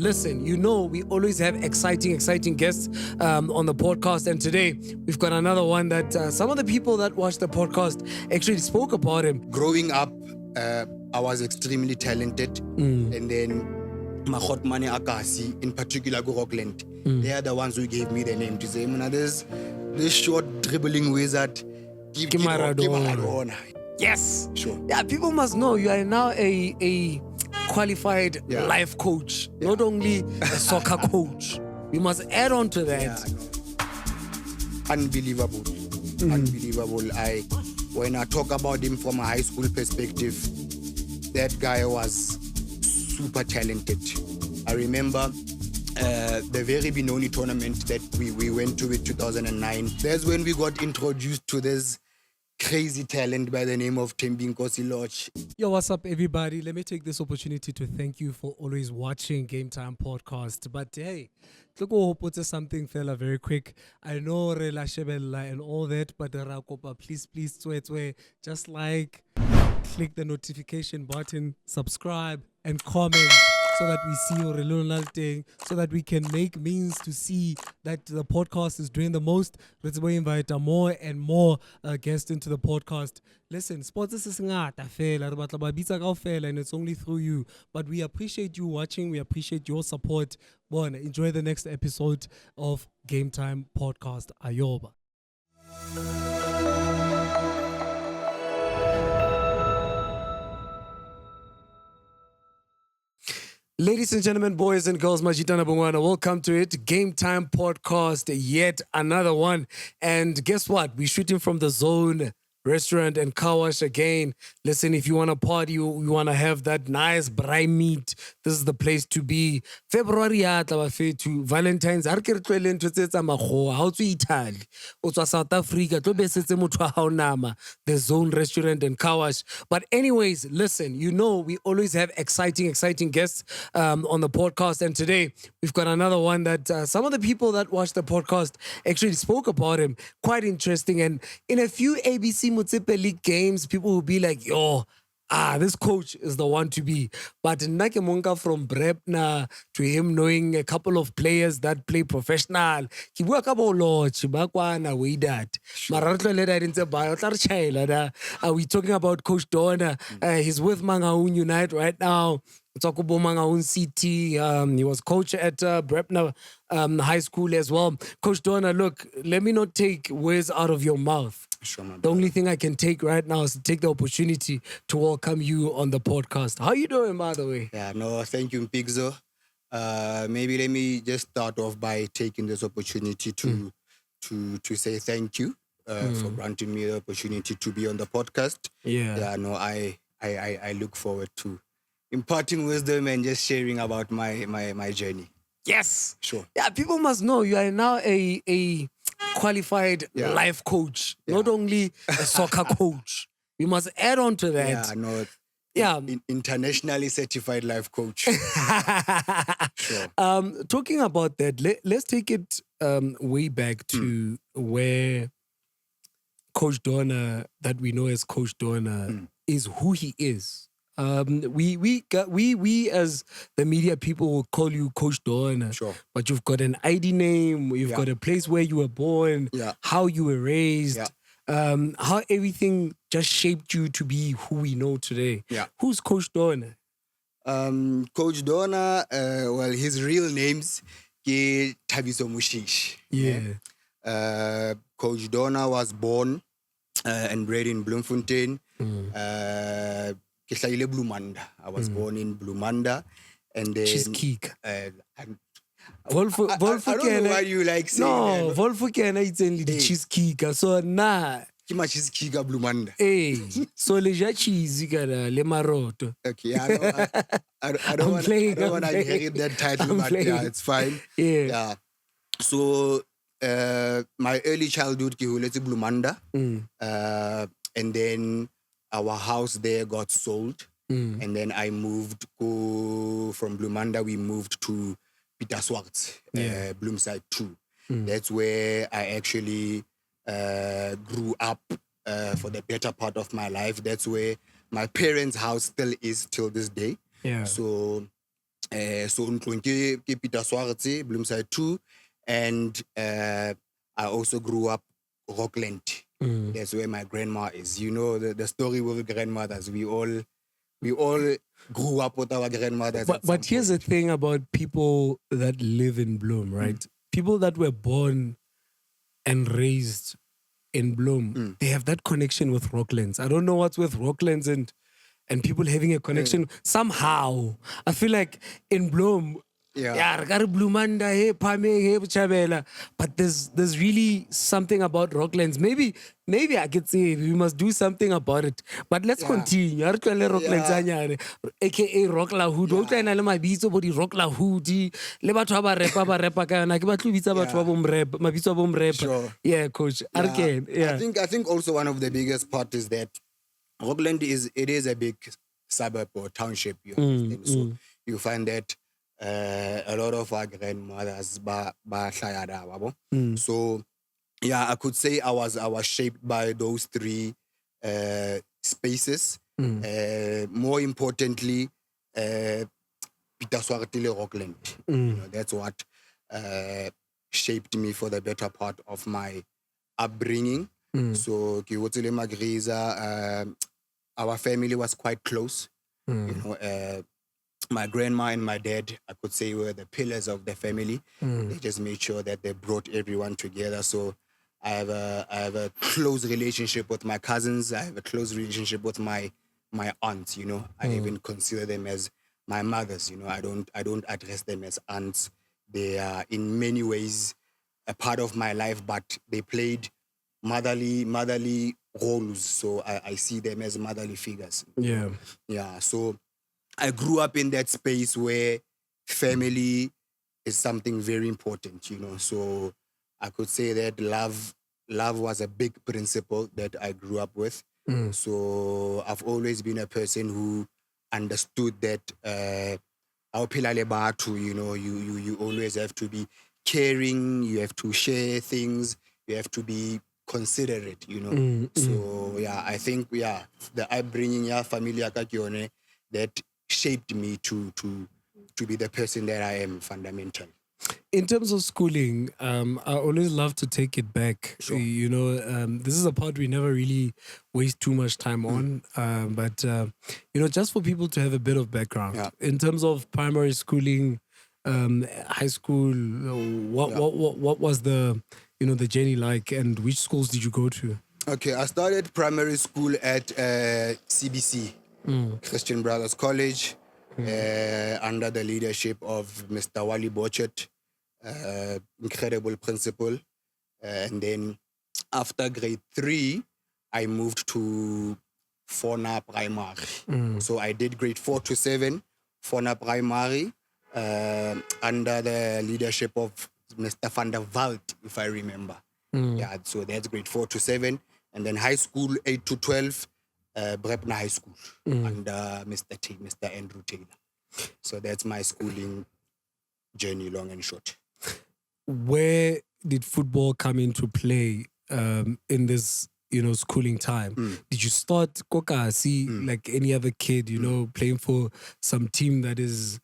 listen, you know we always have exciting guests on the podcast, and today we've got another one that some of the people that watch the podcast actually spoke about him. Growing up, I was extremely talented, and then Mahotmane Akasi, in particular go Rockland, they are the ones who gave me the name to say, there's this short dribbling wizard, give Maradona. Yes. Sure. Yeah, people must know you are now a qualified life coach, not only a soccer coach. You must add on to that. Unbelievable. Unbelievable. When I talk about him from a high school perspective, that guy was super talented. I remember the very Benoni tournament that we went to in 2009. That's when we got introduced to this crazy talent by the name of Thembinkosi Lodge. Yo, what's up, everybody? Let me take this opportunity to thank you for always watching Game Time Podcast. But hey, look, I hope it's something, fella, very quick. I know Rela Shebella and all that, but Rakopa, please, just like, click the notification button, subscribe, and comment so that we see your little thing, so that we can make means to see that the podcast is doing the most. Let's invite more and more guests into the podcast. Listen, sports is ngata fela, Lebitsa kaofela, and it's only through you. But we appreciate you watching. We appreciate your support. Enjoy the next episode of Game Time Podcast. Ayoba. Ladies and gentlemen, boys and girls, Majitana Bungwana, welcome to it. Game Time Podcast, yet another one. And guess what? We're shooting from the Zone Restaurant and Car Wash again. Listen, if you want to party, you want to have that nice braai meat, this is the place to be. February to Valentine's. How to Italy? South Africa. The Zone Restaurant and Car Wash. But anyways, listen, you know we always have exciting guests on the podcast. And today we've got another one that some of the people that watch the podcast actually spoke about him. Quite interesting. And in a few ABC Motsepe League games, people will be like, yo, this coach is the one to be. But Nakemonka from Brea to him knowing a couple of players that play professional, he work about lot, Chibakwana, way that. Maratlo leda didn't say bio. We talking about Coach Donna. He's with Mangaung United right now. Talk about Mangaung City. He was coach at Brea High School as well. Coach Donna, look, let me not take words out of your mouth. Sure, the only thing I can take right now is to take the opportunity to welcome you on the podcast. How you doing, by the way? Yeah, no, thank you, Mpixo. Maybe let me just start off by taking this opportunity to say thank you for granting me the opportunity to be on the podcast. Yeah, no, I look forward to imparting wisdom and just sharing about my journey. Yes. Sure. Yeah, people must know you are now a qualified life coach, not only a soccer coach. We must add on to that. Internationally certified life coach. Sure. Talking about that, let's take it way back to where Coach Donna, that we know as Coach Donna, is who he is. We as the media people will call you Coach Donna. Sure. But you've got an ID name, you've got a place where you were born, how you were raised, how everything just shaped you to be who we know today. Yeah. Who's Coach Donna? Coach Donna, well, his real name's Dona Mosheshe. Yeah. Coach Donna was born and bred in Bloemfontein. I was born in Bloemanda, and then Cheesecake. I don't know why you like saying that. No, Volfukena it's only the cheesecake. So nah. Kima cheesecake Bloemanda. Hey, so leja cheesy kada le maroto. Okay, I don't want to inherit that title, but yeah, it's fine. Yeah. So my early childhood let's Bloemanda, and then our house there got sold, and then I moved from Bloemanda. We moved to Pieterswart, Bloemside 2. That's where I actually grew up for the better part of my life. That's where my parents' house still is till this day. Yeah. So So ntlong ke Peter Swartse, Bloomside 2, and I also grew up Rockland. That's where my grandma is. You know the story with grandmothers. We all grew up with our grandmothers. But here's the thing about people that live in Bloom, right? People that were born and raised in Bloom, they have that connection with Rocklands. I don't know what's with Rocklands and people having a connection somehow. I feel like in Bloom, Yeah. re ka re Bloemanda, hey Phameng, hey Bochabela, but there's really something about Rocklands. Maybe I could say we must do something about it. But let's continue. Re tlohele Rocklands hanyane, aka Rock La Hood. Wa utlwa ena le mabitso bo di Rock La Hood. Le batho ba repa ka yona. Ke batlo bitsa batho ba bo mrep, mabitso a bo mrep. Sure. Yeah, coach. I think also one of the biggest part is that Rockland is a big suburb or township. You understand? So you find that a lot of our grandmothers ba hlaya da, wabo. So yeah, I could say I was shaped by those three spaces. More importantly, Peter Swartile Rockland. You know, that's what shaped me for the better part of my upbringing. So Kiwotile Magriza, our family was quite close. You know, my grandma and my dad, I could say, were the pillars of the family. They just made sure that they brought everyone together. So I have a close relationship with my cousins. I have a close relationship with my aunts. You know, I even consider them as my mothers. You know, I don't address them as aunts. They are in many ways a part of my life, but they played motherly roles. So I see them as motherly figures. Yeah. So I grew up in that space where family is something very important, you know. So I could say that love was a big principle that I grew up with. So I've always been a person who understood that you know, you always have to be caring, you have to share things, you have to be considerate, you know. So yeah, I think the upbringing, familia ka ke yone that shaped me to be the person that I am fundamentally. In terms of schooling, I always love to take it back. You know, this is a part we never really waste too much time on. But you know, just for people to have a bit of background in terms of primary schooling, high school, what was the the journey like, and which schools did you go to? Okay, I started primary school at CBC, Christian Brothers College, under the leadership of Mr. Wally Bochet, incredible principal. And then after grade 3, I moved to Fona Primary. So I did grade 4 to 7, Fona Primary, under the leadership of Mr. Van der Walt, if I remember. Yeah, so that's grade 4 to 7. And then high school, 8 to 12, Brepna High School, under Mr. Andrew Taylor. So that's my schooling journey, long and short. Where did football come into play in this, schooling time? Did you start kokasi like any other kid, playing for some team that is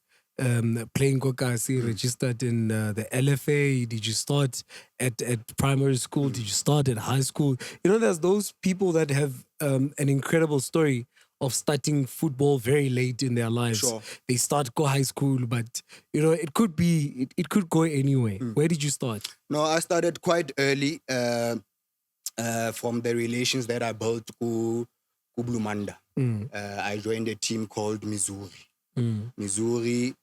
playing kokasi, registered in the LFA? Did you start at primary school? Did you start at high school? There's those people that have an incredible story of starting football very late in their lives. Sure. They start go high school, but it could be it could go anywhere. Where did you start? No, I started quite early from the relations that I built ku Bloemanda. I joined a team called Missouri. Missouri,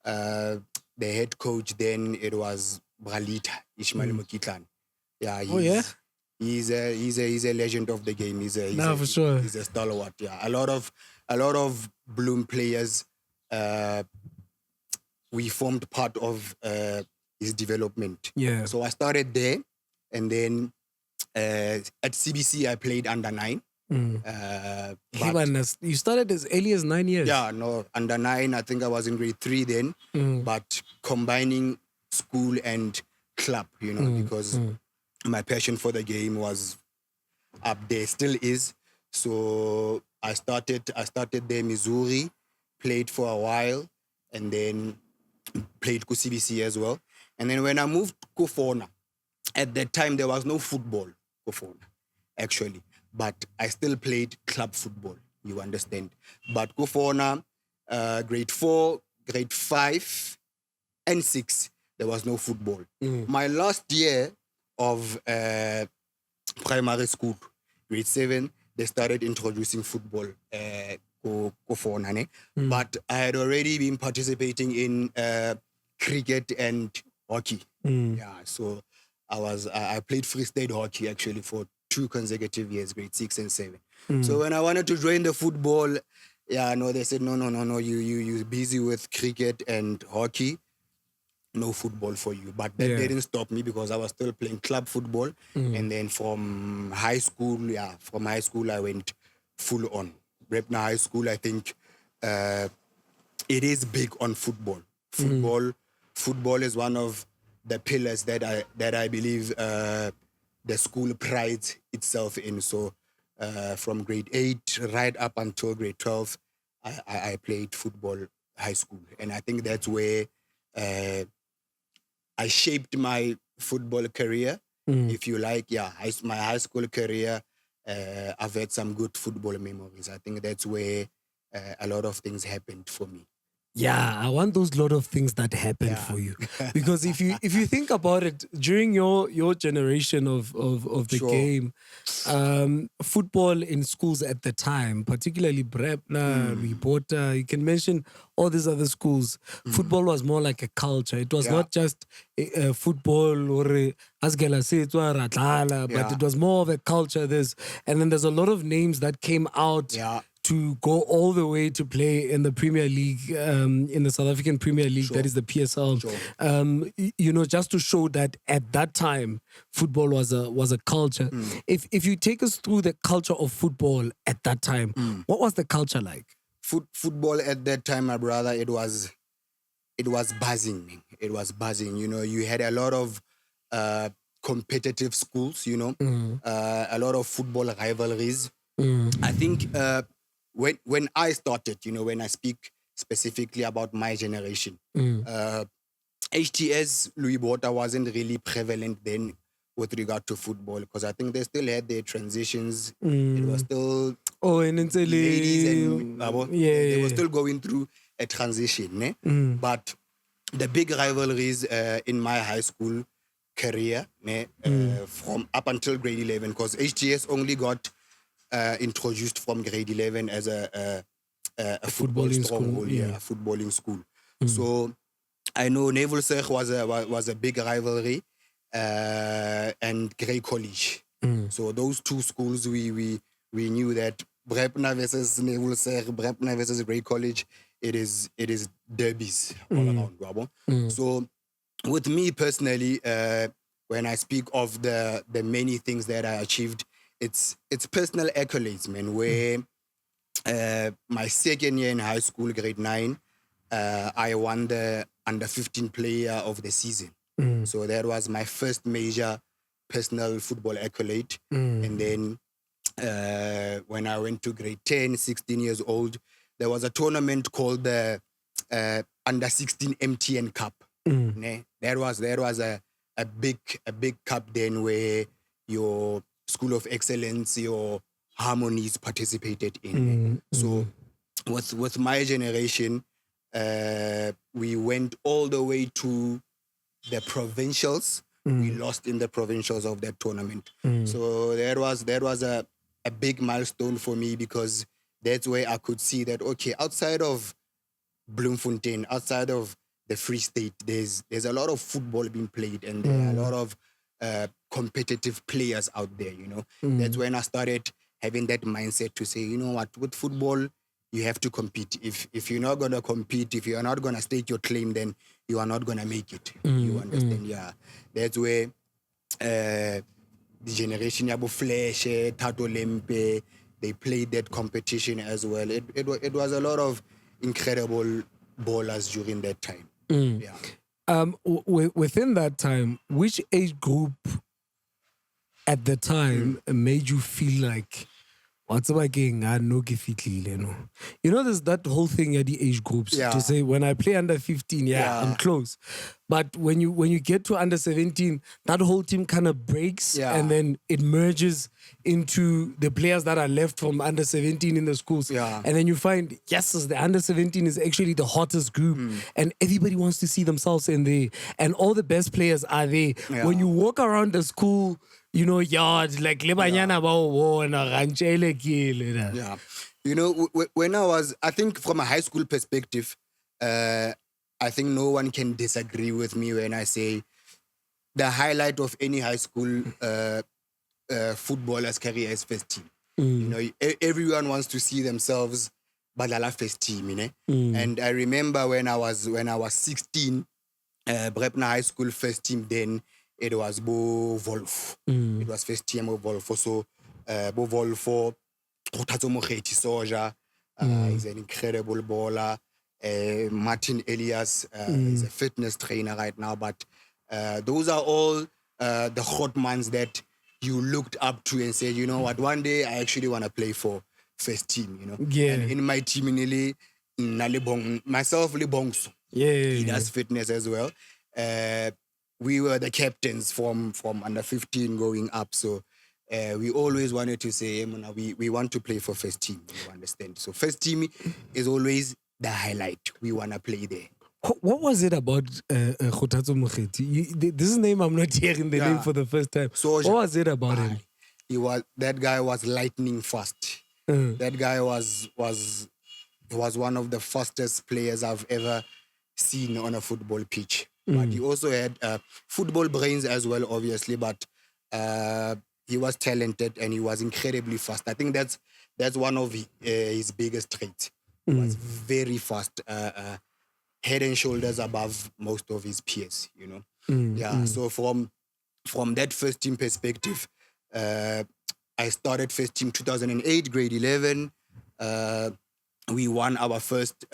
the head coach then, it was Bralita Ishmael Mokitlan. Yeah, he's a legend of the game. He's for sure. He's a stalwart. Yeah, a lot of Bloom players. We formed part of his development. Yeah. So I started there, and then at CBC I played under 9. You started as early as 9 years. Yeah, no, under 9. I think I was in grade 3 then. But combining school and club, because my passion for the game was up there, still is. So I started there, Missouri, played for a while. and then played ku CBC as well. And then when I moved to Fona, at that time there was no football ku Fona, actually. But I still played club football, you understand. But ku Fona, grade 4, grade 5, and 6, there was no football. My last year of primary school, grade 7, they started introducing football. But I had already been participating in cricket and hockey. Yeah, so I played freestyle hockey actually for 2 consecutive years, grade 6 and 7. So when I wanted to join the football, they said no, you busy with cricket and hockey, no football for you. But that didn't stop me because I was still playing club football. And then from high school, I went full on. Repna High School, I think it is big on football. Football is one of the pillars that I believe the school prides itself in. So from grade 8 right up until grade 12, I played football high school. And I think that's where I shaped my football career, if you like. My high school career, I've had some good football memories. I think that's where a lot of things happened for me. Yeah, I want those lot of things that happened for you, because if you think about it, during your generation of the game, football in schools at the time, particularly Brepna, Reporter, you can mention all these other schools. Football was more like a culture. It was not just football or but it was more of a culture. And then there's a lot of names that came out. To go all the way to play in the Premier League, in the South African Premier League, that is the PSL. Just to show that at that time, football was a culture. If you take us through the culture of football at that time, what was the culture like? Football at that time, my brother, it was buzzing. It was buzzing. You had a lot of competitive schools. A lot of football rivalries. I think. When I started, when I speak specifically about my generation, HTS Louis Botha wasn't really prevalent then with regard to football, because I think they still had their transitions. It was still ladies and they were still going through a transition. But the big rivalries in my high school career, from up until grade 11, because HTS only got introduced from grade 11 as a footballing stronghold, footballing school. So I know Naval Sech was a big rivalry, and Grey College. So those two schools, we knew that Brepna versus Naval Sech, Brepna versus Grey College, it is derbies all around. So with me personally, when I speak of the many things that I achieved, it's personal accolades, man, where my second year in high school, grade 9, I won the under 15 player of the season. So that was my first major personal football accolade. And then when I went to grade 10, 16 years old, there was a tournament called the under 16 MTN Cup. That was a big cup then, where your School of Excellence, your Harmonies participated in. So with my generation, we went all the way to the provincials. We lost in the provincials of that tournament. So that was a big milestone for me, because that's where I could see that, okay, outside of Bloemfontein, outside of the Free State, there's a lot of football being played, and there are a lot of competitive players out there, That's when I started having that mindset to say, you know what, with football, you have to compete. If you're not going to compete, if you're not going to stake your claim, then you are not going to make it. You understand? Yeah. That's where the generation Yabo Flash, Tato Lempe, they played that competition as well. It was a lot of incredible ballers during that time. Yeah. Within that time, which age group at the time made you feel like, What's about king? I know no. You know, there's that whole thing at the age groups Yeah. to say when I play under 15, I'm Yeah. close. But when you get to under 17, that whole team kind of breaks Yeah. and then it merges into the players that are left from under 17 in the schools. Yeah. And then you find, yes, the under 17 is actually the hottest group and everybody wants to see themselves in there. And all the best players are there. Yeah. When you walk around the school, you know, yard, like lebanyana bao and ranchele kile. Yeah. You know, when I think from a high school perspective, I think no one can disagree with me when I say the highlight of any high school footballer's career is first team. You know, everyone wants to see themselves badlala first team, you know. And I remember when I was 16, Brepna High School first team then it was Bo Wolf. It was first team of Wolf. So Bo Wolf, Dona Mosheshe Soja, he's an incredible baller. Martin Elias is a fitness trainer right now. But those are all the hot mans that you looked up to and said, you know what, one day I actually want to play for first team, you know. Yeah. And in my team, myself, Libongso. He does fitness as well. We were the captains from under 15 going up. So we always wanted to say, we want to play for first team. You understand? So first team is always the highlight. We want to play there. What was it about Kgotatso Mokgethi? This is name I'm not hearing the name for the first time. Soja. What was it about him? That guy was lightning fast. That guy was one of the fastest players I've ever seen on a football pitch. But he also had football brains as well, obviously. But he was talented and he was incredibly fast. I think that's one of his biggest traits. He was very fast, head and shoulders above most of his peers. You know, So from that first team perspective, I started first team 2008, grade 11. We won our first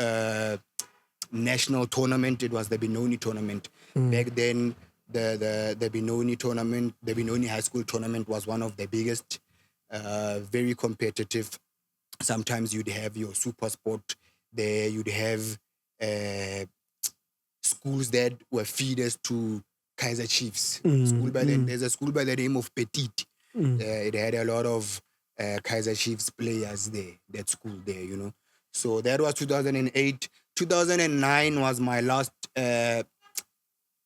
national tournament. It was the Benoni tournament. Back then, the Benoni tournament, the Benoni High School tournament was one of the biggest, very competitive. Sometimes you'd have your super sport there. You'd have schools that were feeders to Kaiser Chiefs. There's a school by the name of Petit. It had a lot of Kaiser Chiefs players there, that school there, you know. So that was 2008. 2009 was my last year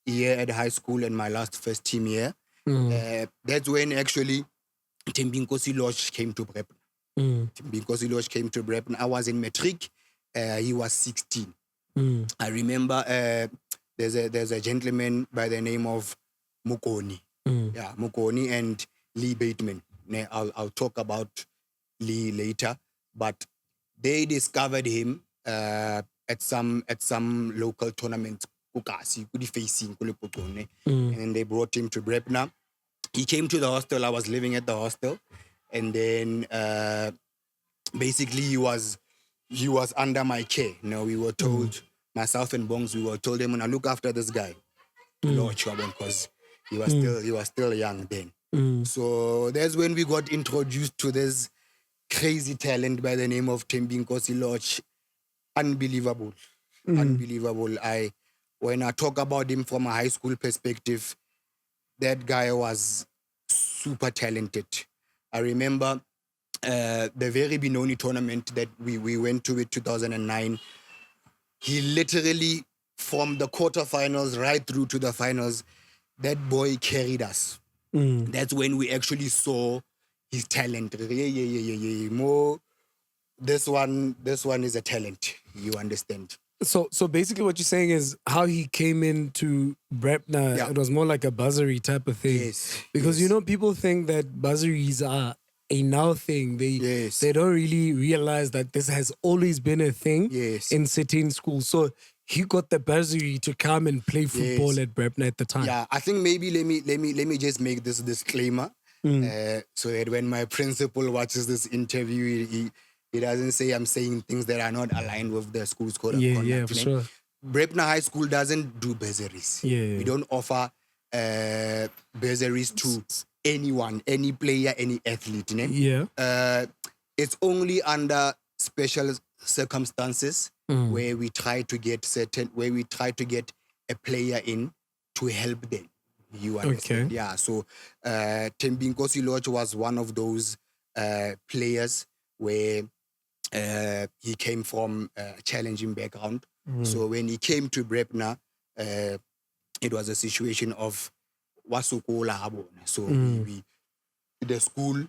at high school and my last first team year. That's when actually Mpixo Lodge came to Brepna. Mpixo Lodge came to Brepna. I was in matric. He was 16. I remember there's a gentleman by the name of Mukoni. Yeah, Mukoni and Lee Bateman. I'll talk about Lee later. But they discovered him at some local tournament. And they brought him to Brepna. He came to the hostel. I was living at the hostel. And then basically he was under my care. You know, we were told, myself and Bongs, we were told him, "Now look after this guy." Because he was still young then. So that's when we got introduced to this crazy talent by the name of Mpixo Lodge. Unbelievable. Unbelievable. When I talk about him from a high school perspective, that guy was super talented. I remember the very Benoni tournament that we went to in 2009. He literally, from the quarterfinals right through to the finals, that boy carried us. That's when we actually saw his talent. More, this one is a talent. You understand? So basically what you're saying is how he came into Brepna, it was more like a buzzery type of thing. Yes. Because, you know, people think that buzzeries are a now thing. They don't really realize that this has always been a thing in certain schools. So he got the bursary to come and play football at Brepna at the time. Yeah, I think maybe let me just make this disclaimer so that when my principal watches this interview, he doesn't say I'm saying things that are not aligned with the school's code of conduct. Yeah, for sure. Brepna High School doesn't do bursaries. We don't offer bursaries to anyone, any player, any athlete. it's only under special circumstances where we try to get a player in to help them. You understand? Okay. Yeah. So Tembinkosi Lodge was one of those players where he came from a challenging background. So when he came to Brepna, it was a situation of wasukola habona. So the school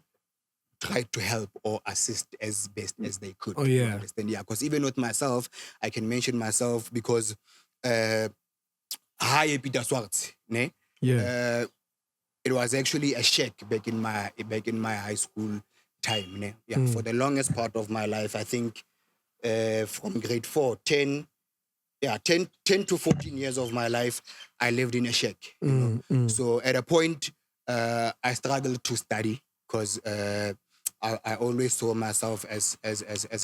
tried to help or assist as best as they could. Oh, yeah. You understand? Yeah. Because even with myself, I can mention myself because Hi Peter Swartz, ne? Yeah. It was actually a shack back in my high school time. Ne? Yeah, for the longest part of my life, I think from grade 4, 10 to 14 years of my life, I lived in a shack. You know? So at a point, I struggled to study because I always saw myself as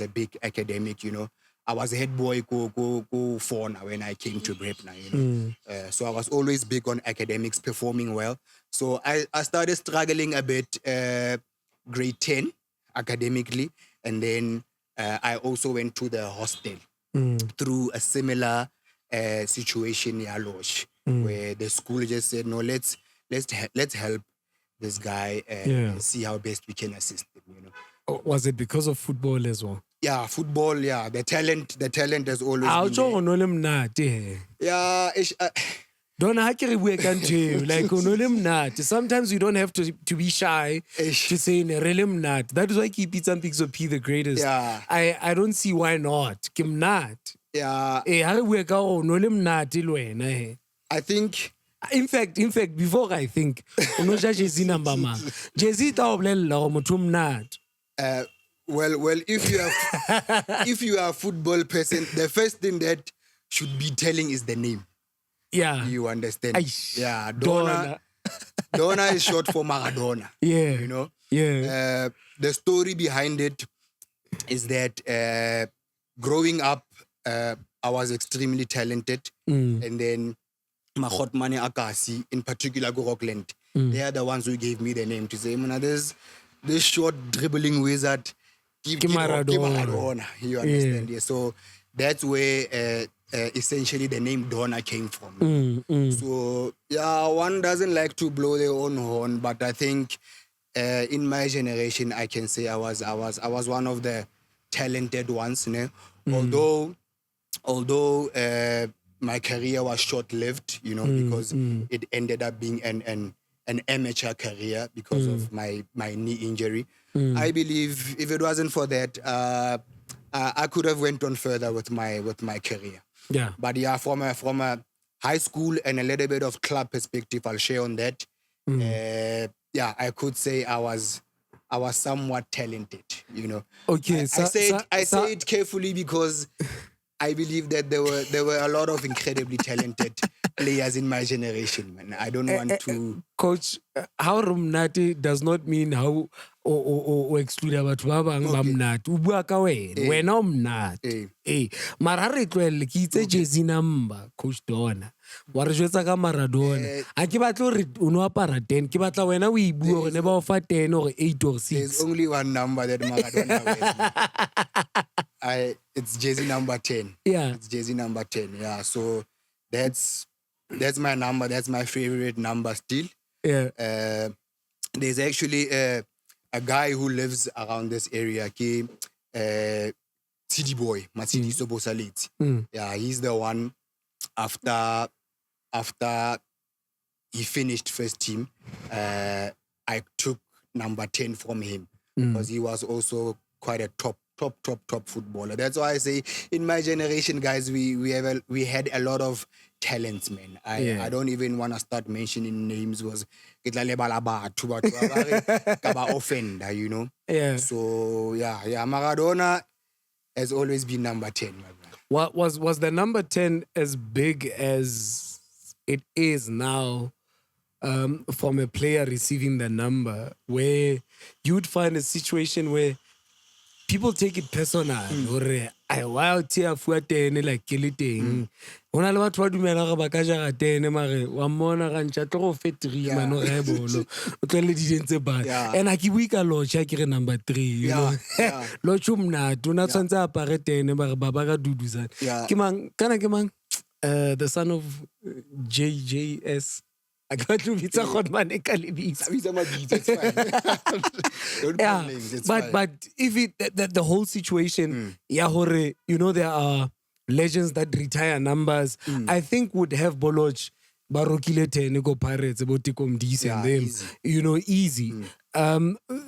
a big academic. You know, I was a head boy go phone when I came to Brepna. You know, so I was always big on academics, performing well. So I started struggling a bit grade 10 academically, and then I also went to the hostel through a similar situation, Yalosh, where the school just said, "No, let's help this guy and see how best we can assist him." You know. Oh, was it because of football as well? Yeah, football. Yeah, the talent has always I'll been show there. on mnati. Yeah, Donna, how can we can do like mnati? Sometimes you don't have to be shy to say really mnati. That is why I keep it Mpixo P the greatest. Yeah. I don't see why not. Kim not. Yeah, How we go no mnati lwena. I think. In fact, before I think, no Jay-Z number man. Jay-Z ta oblela go motho mnati. Well, if you are a football person, the first thing that should be telling is the name. Yeah. You understand? Aish. Yeah, Donna. Donna is short for Maradona. Yeah. You know? Yeah. The story behind it is that growing up, I was extremely talented. And then Mahotmane Akasi, in particular Go Rockland, they are the ones who gave me the name to say, this short dribbling wizard, give Maradona. You understand? Yeah. So that's where essentially the name Donna came from. So yeah, one doesn't like to blow their own horn, but I think in my generation, I can say I was one of the talented ones. You know? Although my career was short-lived, you know, because it ended up being an amateur career because of my knee injury. I believe if it wasn't for that, I could have went on further with my career. Yeah. But yeah, from a high school and a little bit of club perspective, I'll share on that. Yeah, I could say I was somewhat talented, you know. Okay, I say it carefully because I believe that there were a lot of incredibly talented players in my generation, man. I don't want to... Coach, how rumnati does not mean how or exclude batho ba bang ba mnati. O bua ka wena o mnati. Mara re tlwelle ke itse jersey number, Coach Donna. Wa re jwetsa ka Maradona. Ha ke batla hore o no apara 10, ke batla wena o e bua hore ne ba o fa 10 or 8 or 6. There's only one number that Maradona wears. It's jersey number 10. Yeah. It's jersey number 10. Yeah. So that's my number. That's my favorite number still. Yeah. There's actually a guy who lives around this area, City Boy, Matsidi Sobosaleti. Yeah, he's the one after he finished first team, I took number 10 from him because he was also quite a top footballer. That's why I say in my generation, guys, we had a lot of talents, man. I don't even want to start mentioning names because it offender, you know. Yeah. So yeah, Maradona has always been number 10, my brother. What was the number 10 as big as it is now? From a player receiving the number, where you'd find a situation where people take it personal. Hore, I wow tia fuwa tene like kele teng. Hona le batho ba dumela gore ba ka jara tene mare wa mona ga ntša tlo go fetri mano ga e bolo. O tlele di dintse ba. And a ke bui ka Locha ke re number 3, you know. Locha mnato una tshwantse apare tene bare ba ba ka duduzana. Ke mang kana ke mang? The son of JJS. I got to be Godman and Lebitsa. But if it the whole situation, you know, there are legends that retire numbers. I think would have Boloch, Barokile Teneko Pirates, Botikom DC and them, easy. you know, easy.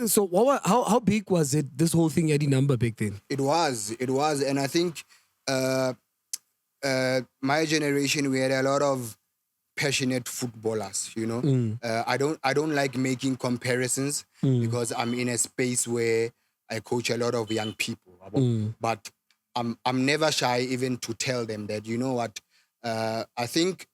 So how big was it? This whole thing had the number back then. It was, and I think my generation, we had a lot of passionate footballers, you know. I don't like making comparisons because I'm in a space where I coach a lot of young people. But I'm never shy even to tell them that, you know what, I think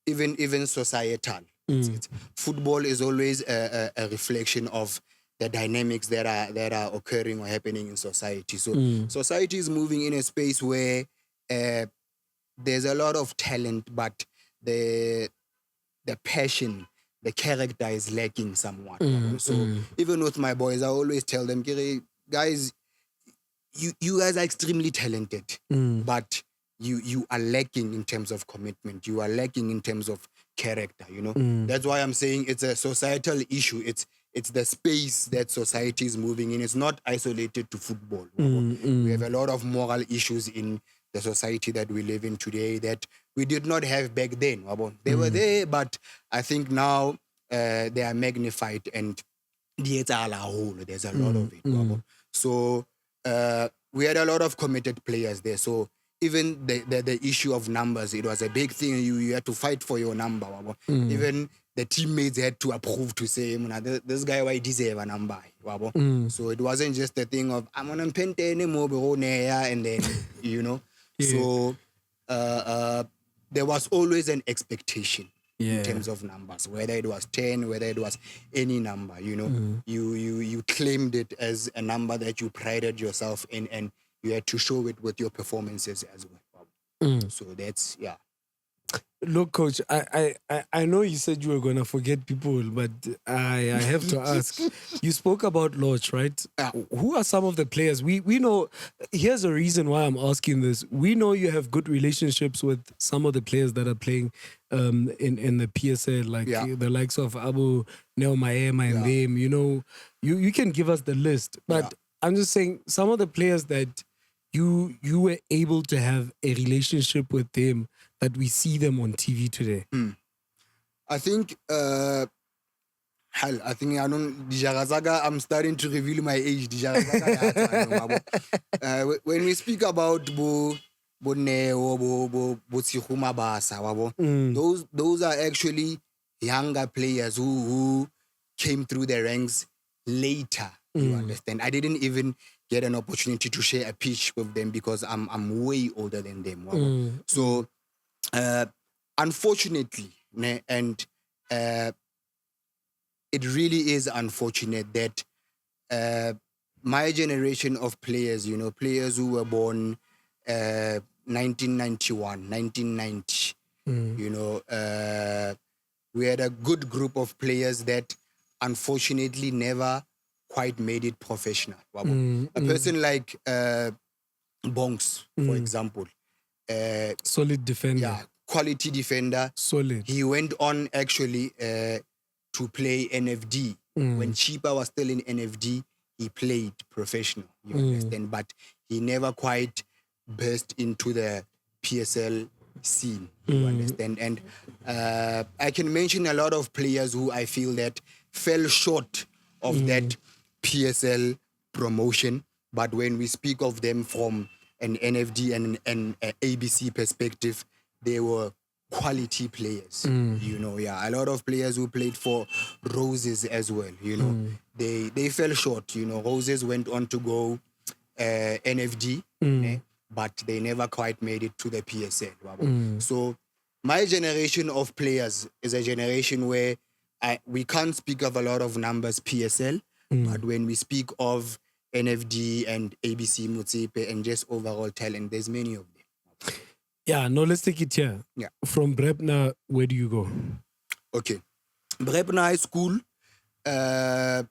even societal, it's, football is always a reflection of the dynamics that are occurring or happening in society. So society is moving in a space where there's a lot of talent, but the passion, the character is lacking somewhat. So even with my boys, I always tell them, guys, you guys are extremely talented, but you are lacking in terms of commitment. You are lacking in terms of character, you know. That's why I'm saying it's a societal issue. It's the space that society is moving in. It's not isolated to football. We have a lot of moral issues in the society that we live in today that we did not have back then. They were there, but I think now they are magnified and there's a lot of it. So we had a lot of committed players there. So even the issue of numbers, it was a big thing. You had to fight for your number. Even the teammates had to approve to say, this guy, why deserve a number? So it wasn't just a thing of, I'm on a pente anymore, and then, you know. So there was always an expectation in terms of numbers, whether it was 10, whether it was any number, you know. You claimed it as a number that you prided yourself in, and you had to show it with your performances as well. So that's, yeah. Look, Coach, I know you said you were going to forget people, but I have to ask. You spoke about Lodge, right? Who are some of the players? We know, here's a reason why I'm asking this. We know you have good relationships with some of the players that are playing in the PSL, like the likes of Abu, Neo Maema and them. You know, you can give us the list, but I'm just saying some of the players that you were able to have a relationship with them that we see them on TV today. I think I'm starting to reveal my age. When we speak about those are actually younger players who came through the ranks later. You understand? I didn't even get an opportunity to share a pitch with them because I'm way older than them. So unfortunately, and it really is unfortunate that my generation of players, you know, players who were born 1991, 1990, you know, we had a good group of players that unfortunately never quite made it professional. A person like Bonks, for example. Solid defender. Yeah, quality defender. Solid. He went on actually to play NFD. When Chipa was still in NFD, he played professional, you understand? But he never quite burst into the PSL scene, you understand? And I can mention a lot of players who I feel that fell short of that PSL promotion. But when we speak of them from an NFD and an ABC perspective, they were quality players. You know, a lot of players who played for Roses as well, you know. They fell short, you know. Roses went on to go NFD, but they never quite made it to the PSL. So my generation of players is a generation where we can't speak of a lot of numbers PSL, but when we speak of NFD and ABC Motsepe and just overall talent. There's many of them. Yeah, no, let's take it here. Yeah. From Brepna, where do you go? Okay. Brepna High School. I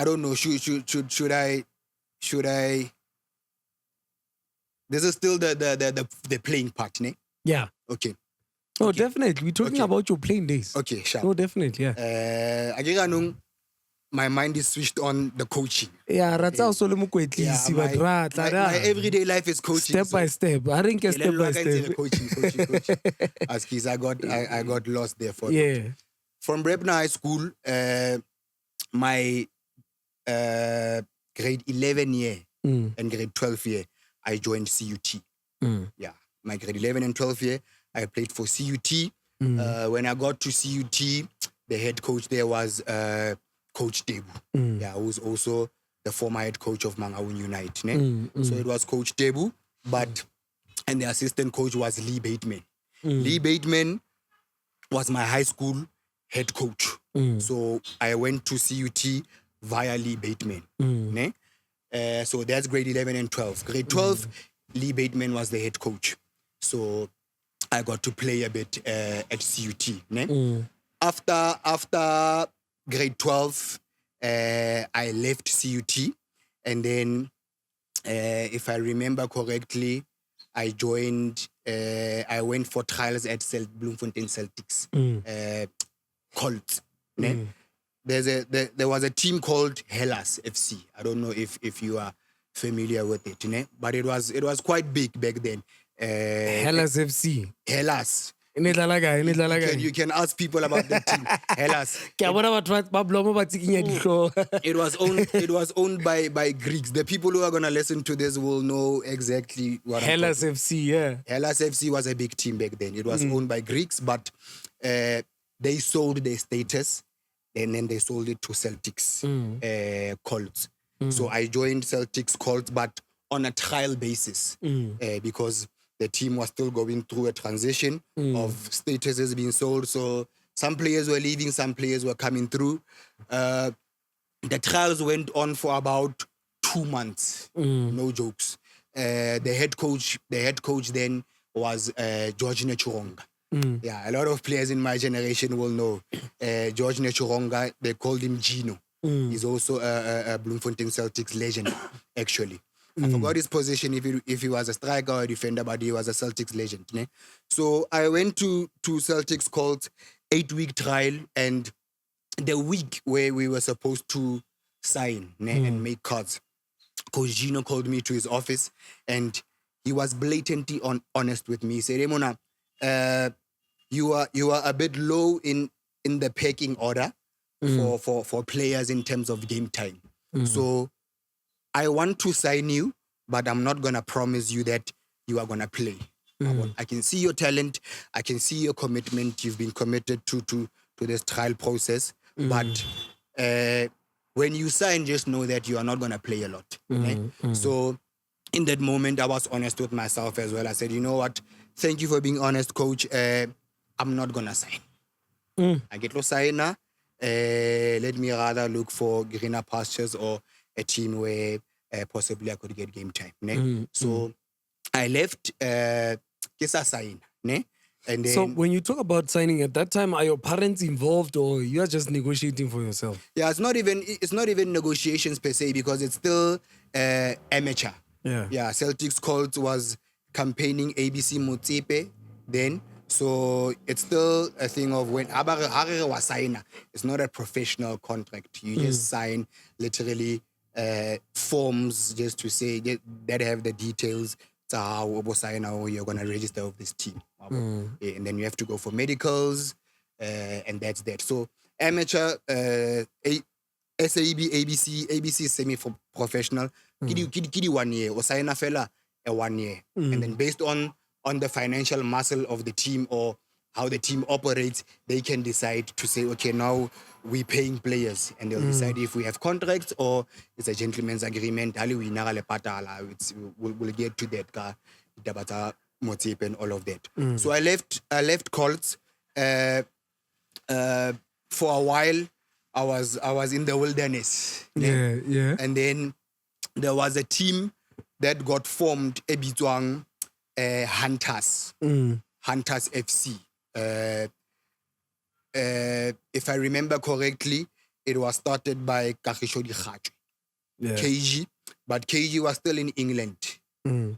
don't know. Should I? This is still the playing part, ne? Yeah. Okay. Oh, definitely. We're talking about your playing days. Okay, sure. Oh, definitely, yeah. My mind is switched on the coaching. Yeah, ratsa also le mokwetlisi but my everyday life is coaching. Step by step. I think step by step. Coaching. As I got lost there for yeah. it. From Brepna High School, my grade 11 year and grade 12 year, I joined CUT. Yeah, my grade 11 and 12 year, I played for CUT. When I got to CUT, the head coach there was Coach Debu. Yeah, who was also the former head coach of Mangaung United. So it was Coach Debu, and the assistant coach was Lee Bateman. Lee Bateman was my high school head coach. So I went to CUT via Lee Bateman. So that's grade 11 and 12. Grade 12, Lee Bateman was the head coach. So I got to play a bit at CUT. After grade 12, I left CUT. And then, if I remember correctly, I joined, I went for trials at Bloemfontein Celtics. Colts. There was a team called Hellas FC. I don't know if you are familiar with it, but it was quite big back then. Hellas FC. Hellas. You can ask people about the team. Hellas. It was owned by Greeks. The people who are gonna listen to this will know exactly what Hellas FC, yeah. Hellas FC was a big team back then. It was owned by Greeks, but they sold their status and then they sold it to Celtics Colts. So I joined Celtics Colts, but on a trial basis because the team was still going through a transition of statuses being sold. So some players were leaving, some players were coming through. The trials went on for about 2 months. No jokes. The head coach then was George Nechuronga. Yeah, a lot of players in my generation will know George Nechuronga. They called him Gino. He's also a Bloemfontein Celtics legend, actually. I forgot his position, if he was a striker or a defender, but he was a Celtics legend. So I went to Celtics called 8-week trial, and the week where we were supposed to sign and make cards, Coach Gino called me to his office, and he was blatantly honest with me. He said, "Emona, you are a bit low in the pecking order for players in terms of game time. So I want to sign you, but I'm not gonna promise you that you are gonna play. I can see your talent, I can see your commitment. You've been committed to this trial process, but when you sign, just know that you are not gonna play a lot." So in that moment, I was honest with myself as well. I said, "You know what? Thank you for being honest, coach. I'm not gonna sign. I get no sign now. Let me rather look for greener pastures or a team where possibly I could get game time." So I left Kesa sign. And then, so when you talk about signing at that time, are your parents involved or you are just negotiating for yourself? Yeah, it's not even negotiations per se, because it's still amateur. Yeah, Celtics Colts was campaigning ABC Motsepe then. So it's still a thing of when Abare was signer. It's not a professional contract. You just sign literally forms just to say that have the details to how you're going to register with this team. Yeah, and then you have to go for medicals, and that's that. So amateur, SAB, ABC semi-professional. Kidi 1 year, or sign a fella a 1 year. And then based on the financial muscle of the team or how the team operates, they can decide to say, okay, now we're paying players, and they'll decide if we have contracts or it's a gentleman's agreement. We'll get to that, and all of that. So I left Colts. For a while, I was in the wilderness. Yeah. And then there was a team that got formed, Ebitwang Hunters, Hunters FC. If I remember correctly, it was started by Kagisho Dikhatwe, KG, but KG was still in England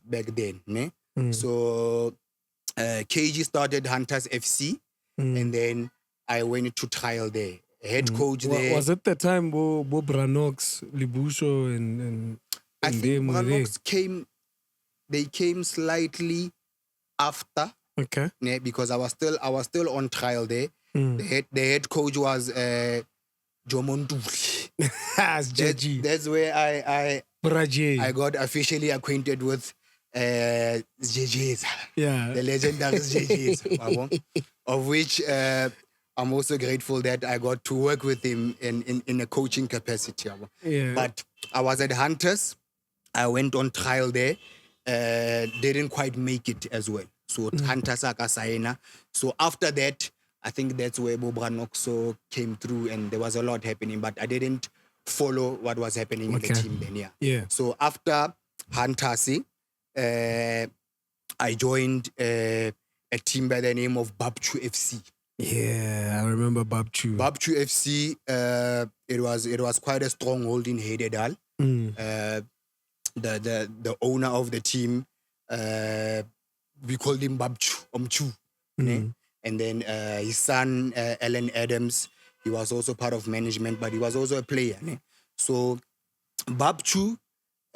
back then. Ne? So KG started Hunters FC, and then I went to trial there. Head coach there. Was it the time Bo Branox, Libusho, and I think them were there? Branox came. They came slightly after. Okay. Ne, because I was still on trial there. The head coach was Jomonduli. That's where I got officially acquainted with JJ's. Yeah. The legendary JJ's. Of which I'm also grateful that I got to work with him in a coaching capacity. Yeah. But I was at Hunters. I went on trial there. Didn't quite make it as well. So Hunters Akasaina. So after that, I think that's where Bobranoxo came through and there was a lot happening, but I didn't follow what was happening in the team then. Yeah. So after Hunters, I joined a team by the name of Babu FC. Yeah, I remember Babu. Babu FC, it was quite a stronghold in Hededal. The owner of the team, we called him Babu Omchu. And then his son, Alan Adams, he was also part of management, but he was also a player. So Babu,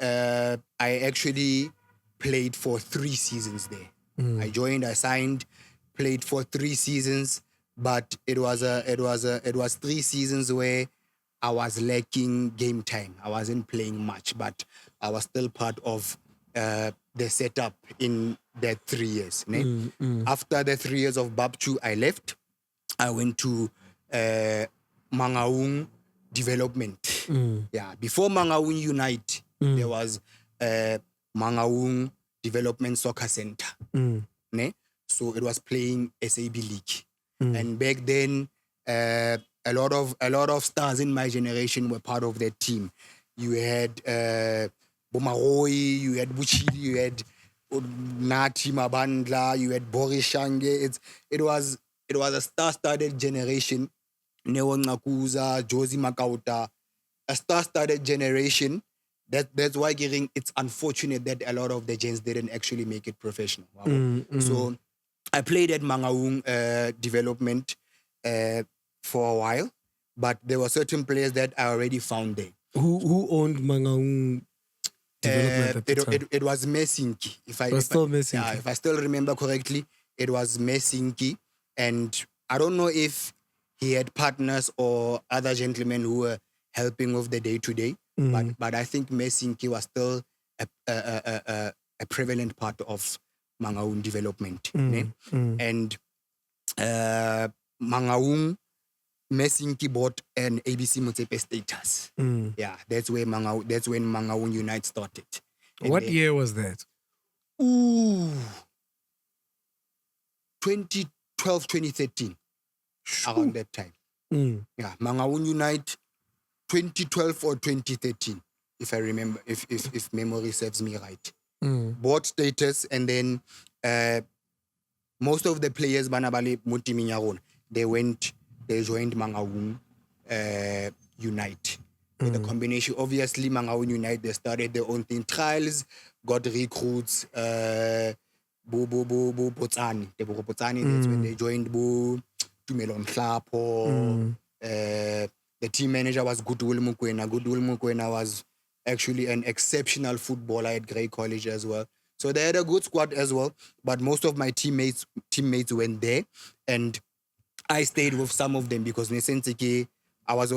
I actually played for 3 seasons there. I joined, I signed, played for 3 seasons, but it was 3 seasons where I was lacking game time. I wasn't playing much, but I was still part of the setup in that 3 years. After the 3 years of Babu, I left. I went to Mangaung Development. Yeah, before Mangaung Unite, there was Mangaung Development Soccer Center. So it was playing SAB League. And back then, a lot of stars in my generation were part of that team. You had Bomaroi, you had Buchili, you had Nati Mabandla, you had Boris Shange. It was a star-studded generation. Neo Nakuza, Josie Makauta, a star-studded generation. That's why it's unfortunate that a lot of the gens didn't actually make it professional. So I played at Mangaung Development for a while, but there were certain players that I already found there. Who owned Mangaung Development at the time? It was Messinki. If I still remember correctly, it was Messinki. And I don't know if he had partners or other gentlemen who were helping with the day-to-day, but I think Messinki was still a prevalent part of Mangaung Development. And Mangaung, Messinki bought an ABC Motsepe status. Yeah, that's when Mangaung Unite started. And what year was that? 2012, 2013. Around that time. Yeah, Mangaung Unite 2012 or 2013, if I remember, if memory serves me right. Bought status, and then most of the players Banabali Mutiminyaron, they joined Mangaung Unite. With a combination, obviously Mangaung Unite, they started their own thing, trials, got recruits, Botsani, that's when they joined Tumelon Klapo. The team manager was Goodwill Mukwena. Goodwill Mukwena was actually an exceptional footballer at Grey College as well. So they had a good squad as well. But most of my teammates went there, and I stayed with some of them because Nesenseke, I was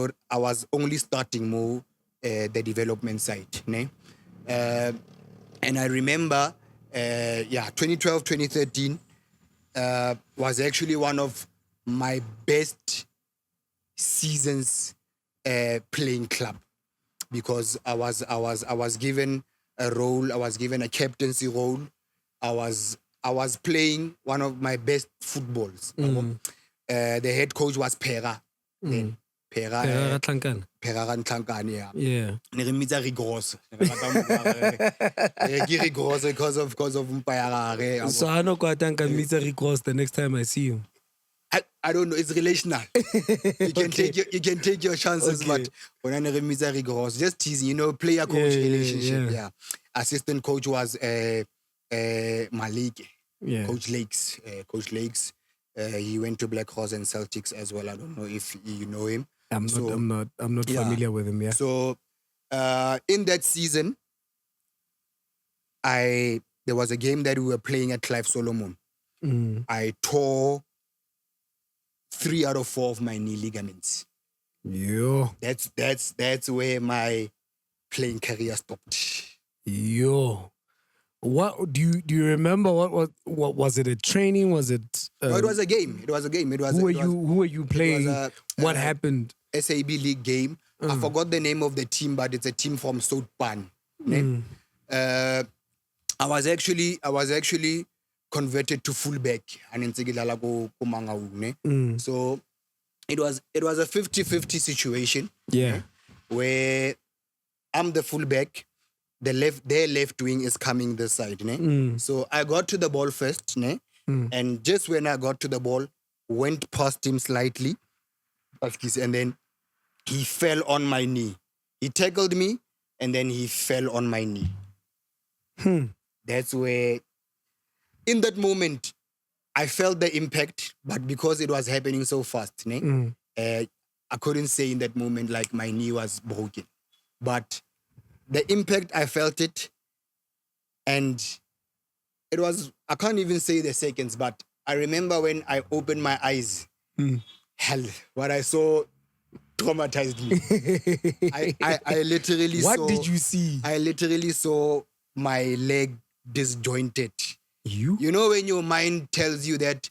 only starting more the development side. And I remember, 2012, 2013 was actually one of my best seasons playing club, because I was given a role, I was given a captaincy role. I was playing one of my best footballs. The head coach was Pera. Then Phera Tlankana. Phera Ntlankane, yeah. Yeah. Ne re mmitsa Rigros. Rigros because of Mpayarare. So I know quite think I meet a request the next time I see him. I don't know. It's relational. You can take your chances, Okay. but when I never meet Rigros, just teasing, you know, player coach relationship. Yeah. Assistant coach was Malik. Yeah. Coach Lakes. He went to Black Horse and Celtics as well. I don't know if you know him. I'm not familiar with him. Yeah. So in that season, there was a game that we were playing at Clive Solomon. I tore 3 out of 4 of my knee ligaments. Yo. That's where my playing career stopped. Yo. What do you remember? What was it? A training? Was it? No, it was a game. It was a game. Who were you playing? What happened? SAB League game. I forgot the name of the team, but it's a team from South Pan. I was actually converted to fullback. So it was a 50-50 situation. Yeah. Where I'm the fullback. Their left wing is coming this side. So I got to the ball first, and just when I got to the ball, went past him slightly, and then he fell on my knee. He tackled me, and then he fell on my knee. That's where, in that moment, I felt the impact, but because it was happening so fast, I couldn't say in that moment like my knee was broken. But the impact, I felt it, and it was, I can't even say the seconds, but I remember when I opened my eyes, hell, what I saw traumatized me. I literally saw... What did you see? I literally saw my leg disjointed. You know when your mind tells you that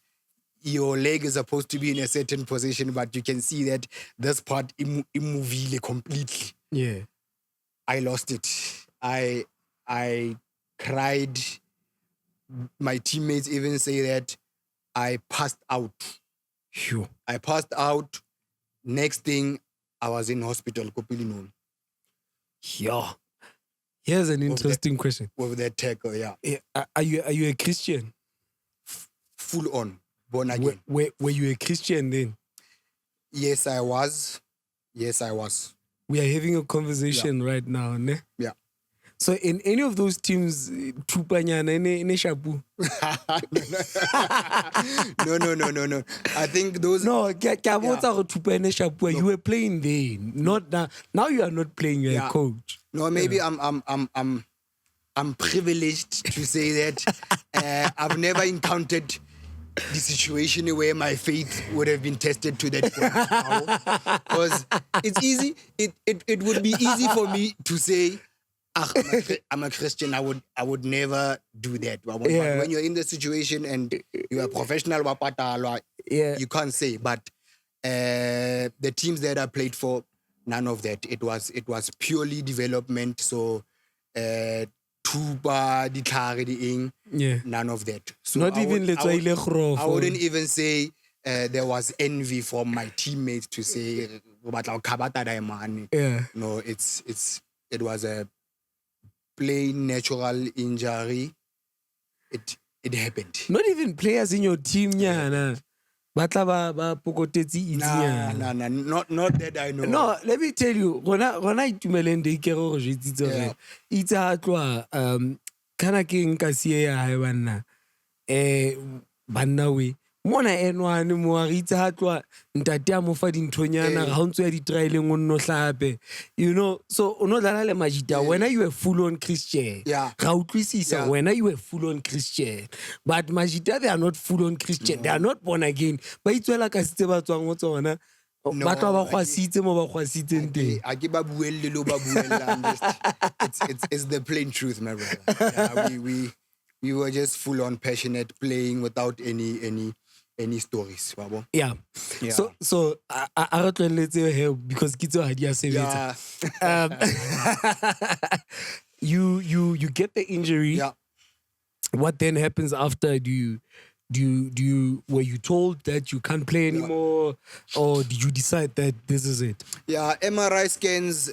your leg is supposed to be in a certain position, but you can see that this part immovable completely. Yeah. I lost it. I cried. My teammates even say that I passed out. Phew. I passed out. Next thing, I was in hospital. Yeah. Here's an interesting question. With that tackle, yeah. Are you a Christian? Full on, born again. Were you a Christian then? Yes, I was. We are having a conversation right now, ne? Yeah. So in any of those teams, Tupanyana ne Shabu? No. I think those... No, you were playing there. Not now. Now you are not playing, you're a coach. No, maybe I'm privileged to say that I've never encountered the situation where my faith would have been tested to that point. Because it's easy. It would be easy for me to say, I'm a Christian. I would never do that. But when you're in the situation and you're a professional, you can't say. But the teams that I played for, none of that. It was purely development. So tuba ditlhare di eng, none of that. So not even I wouldn't even say there was envy from my teammates to say no, it was a plain natural injury. It happened. Not even players in your team, Nah, not that I know. No, let me tell you, when I tumelende kero it's a tloa kana ke nka sie ya hae banna banna we mona enwane mo a ritse ha tloa ntate a mo fa dinthonyana ga ntse ya di trialeng o nno hlape, you know. So o no dlala le majita when you were full on Christian, ga utlwisisa when you were full on Christian, but majita they are not full on Christian, they are not born again, ba itswela ka sitse ba tswang go tsona ba tla ba khwasitse mo ba khwasitseng teng. It's the plain truth, my brother. We were just full on passionate, playing without any stories. Yeah. So I got to let you help because kids are idea you get the injury. Yeah. What then happens after? Do were you told that you can't play anymore, or did you decide that this is it? Yeah, MRI scans,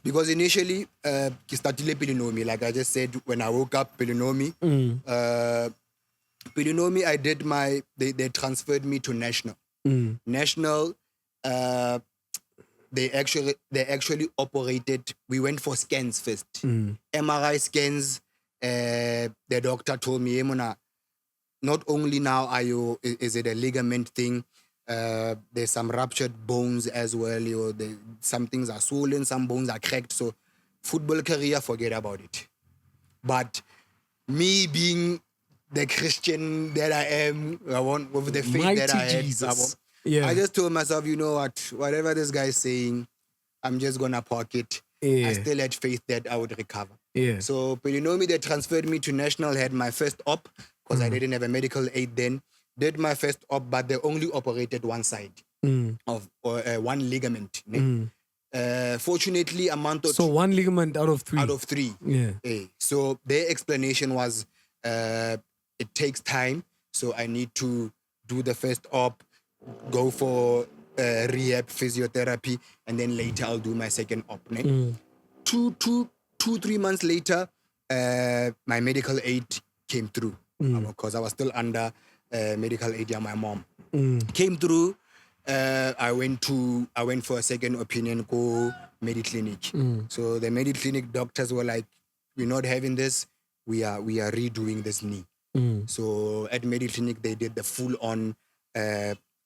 because initially, ki startile pelinomi, like I just said, when I woke up, pelinomi. Pelinomi, I did they transferred me to National. National, they actually operated, we went for scans first. MRI scans, the doctor told me, Mona, not only now is it a ligament thing, there's some ruptured bones as well, some things are swollen, some bones are cracked, so football career, forget about it. But me being the Christian that I am, with the faith Mighty that I had, Jesus. I just told myself, you know what, whatever this guy is saying, I'm just gonna park it. I still had faith that I would recover. So, but you know me, they transferred me to National, had my first op, because I didn't have a medical aid then. Did my first op, but they only operated one side of one ligament. Fortunately, a month or So two. one ligament out of three. Out of three. Yeah. So their explanation was, it takes time, so I need to do the first op, go for rehab, physiotherapy, and then later I'll do my second op. 3 months later, my medical aid came through, because I was still under medical aid of my mom. Came through. I went for a second opinion, go Mediclinic. So the Mediclinic doctors were like, we're not having this. We are redoing this knee. So at Mediclinic, they did the full-on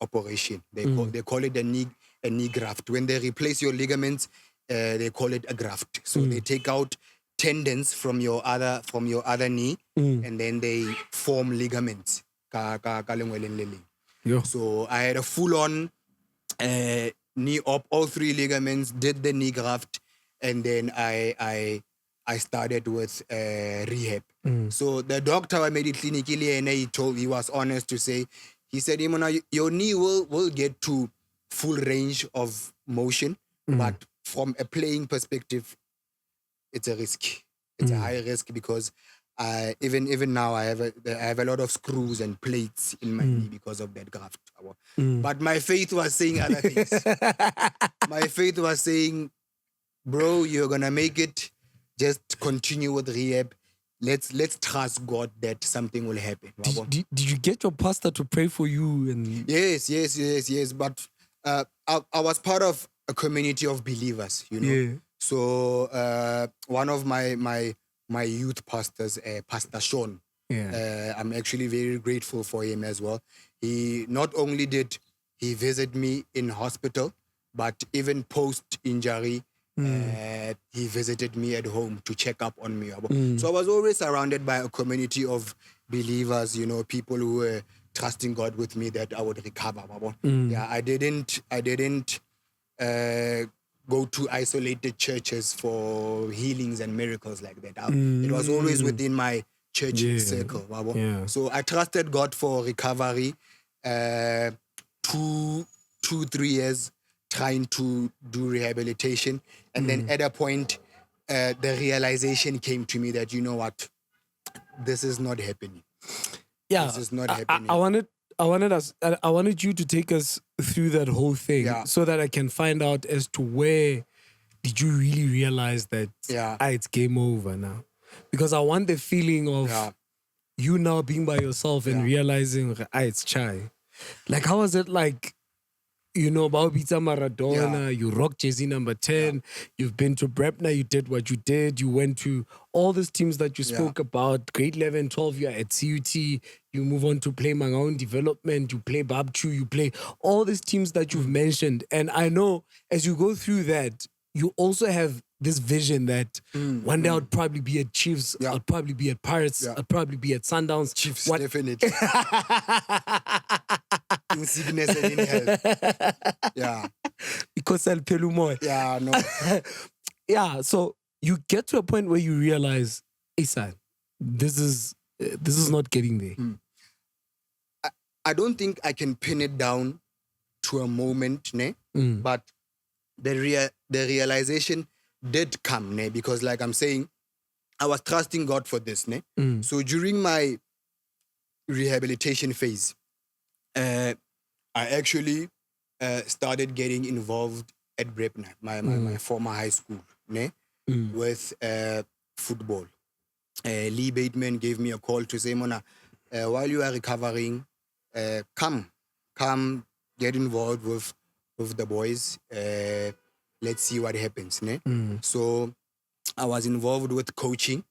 operation. They call it a knee graft. When they replace your ligaments, they call it a graft. So they take out tendons from your other knee, and then they form ligaments. So I had a full-on knee op, all three ligaments, did the knee graft, and then I started with rehab. So the doctor I made it clinically, and he was honest to say, he said, Imona, your knee will get to full range of motion, but from a playing perspective, it's a risk. It's a high risk, because even now I have a lot of screws and plates in my knee because of that graft. But my faith was saying other things. My faith was saying, bro, you're gonna make it. Just continue with rehab. Let's trust God that something will happen. Did you get your pastor to pray for you? And Yes. But I was part of a community of believers, you know. Yeah. So one of my youth pastors, Pastor Sean, I'm actually very grateful for him as well. He not only did he visit me in hospital, but even post-injury, he visited me at home to check up on me. So I was always surrounded by a community of believers, you know, people who were trusting God with me that I would recover. Yeah, I didn't go to isolated churches for healings and miracles like that. It was always within my church circle. So I trusted God for recovery. 2-3 years trying to do rehabilitation. And then at a point, the realization came to me that, you know what, this is not happening. Yeah, this is not happening. I wanted you to take us through that whole thing, so that I can find out as to where did you really realize that it's game over now. Because I want the feeling of you now being by yourself and realizing it's chai. Like, how was it like? You know, Lebitsa Maradona, you rock jersey number 10, you've been to Brea, you did what you did, you went to all these teams that you spoke about, grade 11, 12, you're at CUT, you move on to play Mangaon Development, you play Babu, you play all these teams that you've mentioned. And I know as you go through that, you also have this vision that one day I'll probably be at Chiefs, I'll probably be at Pirates, I'll probably be at Sundowns. Chiefs, definitely. In sickness and in health. Yeah. Because I'll pay you more. Yeah, no. Yeah, so you get to a point where you realize, hey, son, this is not getting there. I don't think I can pin it down to a moment, but the realization did come, because like I'm saying, I was trusting God for this. So during my rehabilitation phase, I actually started getting involved at Brea, my former high school, ne? With football. Lee Bateman gave me a call to say, Mona, while you are recovering, come get involved with the boys. Let's see what happens. Ne? So I was involved with coaching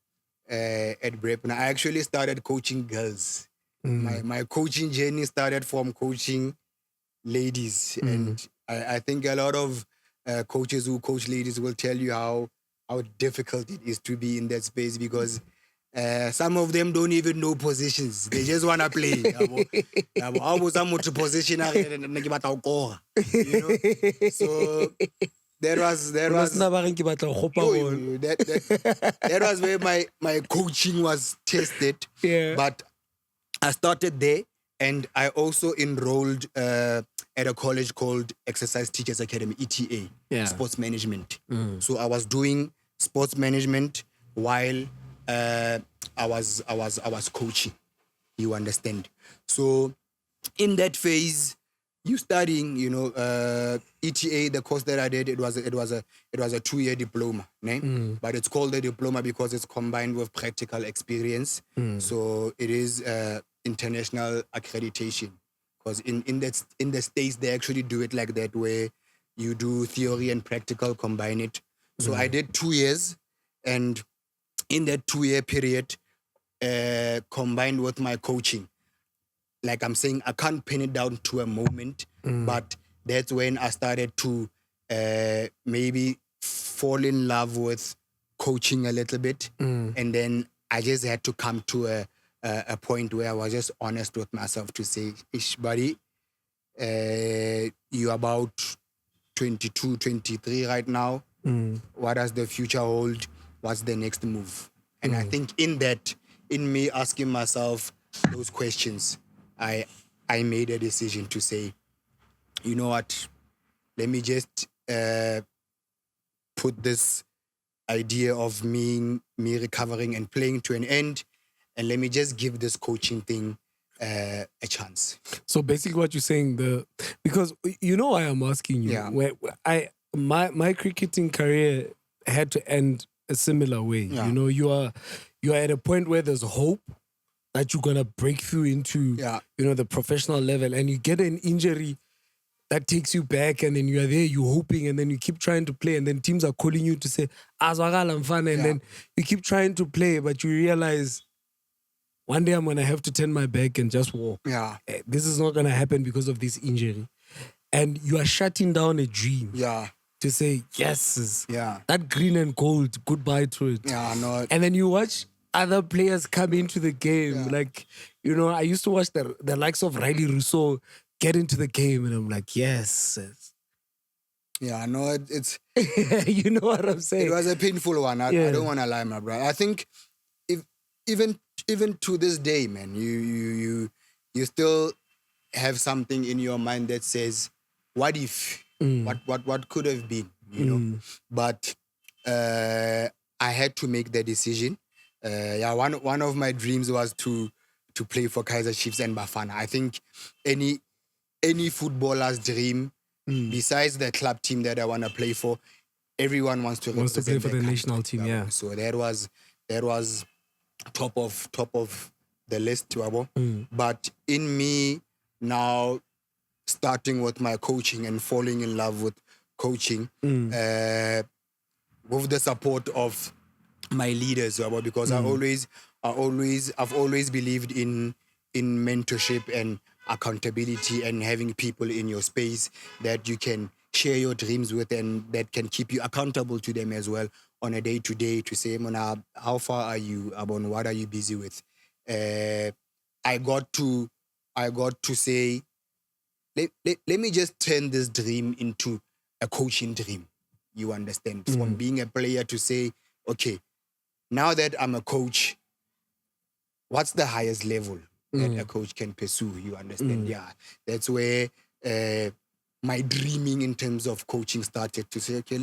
at Brea. I actually started coaching girls. My coaching journey started from coaching ladies, and I think a lot of coaches who coach ladies will tell you how difficult it is to be in that space, because some of them don't even know positions. They just want to play. Yabo. How was some to position? You know? So that was that was where my coaching was tested. Yeah. But I started there, and I also enrolled at a college called Exercise Teachers Academy, ETA, sports management. So I was doing sports management while I was coaching. You understand? So in that phase, you studying, ETA, the course that I did, it was a 2-year diploma, ne? But it's called a diploma because it's combined with practical experience. So it is international accreditation, because in the States they actually do it like that, where you do theory and practical, combine it. So I did 2 years, and in that 2-year period, combined with my coaching, like I'm saying, I can't pin it down to a moment, but that's when I started to maybe fall in love with coaching a little bit. And then I just had to come to a point where I was just honest with myself to say, ish, buddy, you're about 22, 23 right now. What does the future hold? What's the next move? And I think in me asking myself those questions, I made a decision to say, you know what, let me just put this idea of me recovering and playing to an end, and let me just give this coaching thing a chance. So basically, what you're saying, because you know why I'm asking you. Yeah. Where my cricketing career had to end a similar way. Yeah. You know, you are at a point where there's hope that you're gonna break through into the professional level, and you get an injury that takes you back, and then you are there, you're hoping, and then you keep trying to play, and then teams are calling you to say Azwakala Mfana, and then you keep trying to play, but you realize one day I'm gonna have to turn my back and just walk. Yeah. This is not gonna happen because of this injury. And you are shutting down a dream. Yeah. To say, yes, Yeah. that green and gold, goodbye to it. Yeah, no. And then you watch other players come into the game. Like, I used to watch the likes of Riley Rousseau get into the game, and I'm like, yes. Yeah, no, it's you know what I'm saying? it was a painful one. I don't want to lie, my brother. I think if even to this day, man, you still have something in your mind that says, what if? What could have been, But I had to make the decision. One of my dreams was to play for Kaizer Chiefs and Bafana. I think any footballer's dream, besides the club team that I want to play for, everyone wants to play for the national country, team. Yeah. So that was top of the list, Wabo. But in me now, starting with my coaching and falling in love with coaching, with the support of my leaders, because I've always believed in mentorship and accountability, and having people in your space that you can share your dreams with, and that can keep you accountable to them as well on a day-to-day, to say, Mona, how far are you, Abon? What are you busy with? I got to say, let me just turn this dream into a coaching dream. You understand? From being a player to say, okay, now that I'm a coach, what's the highest level that a coach can pursue? You understand? Yeah. That's where my dreaming in terms of coaching started, to say, okay,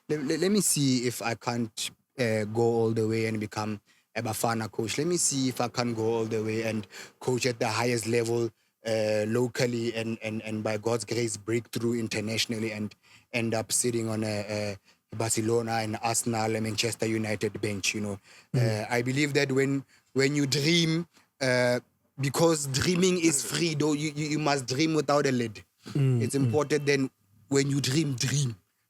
let me see if I can't go all the way and become Ebafana coach. Let me see if I can go all the way and coach at the highest level locally and by God's grace break through internationally and end up sitting on a Barcelona and Arsenal and Manchester United bench. I believe that when you dream, because dreaming is free, though you must dream without a lid. It's important then when you dream.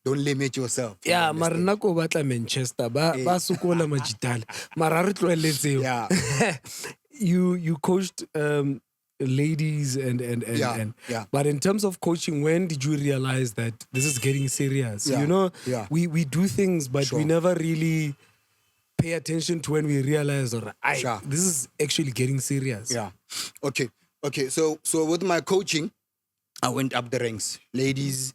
Don't limit yourself. Yeah, mara nna ko batla Manchester ba sokola majitale. Mara re tloeletseo. Yeah. You coached ladies and Yeah. but in terms of coaching, when did you realize that this is getting serious? Yeah. We do things, but Sure. we never really pay attention to when we realize, Sure. this is actually getting serious. Yeah. Okay. So with my coaching, I went up the ranks. Ladies,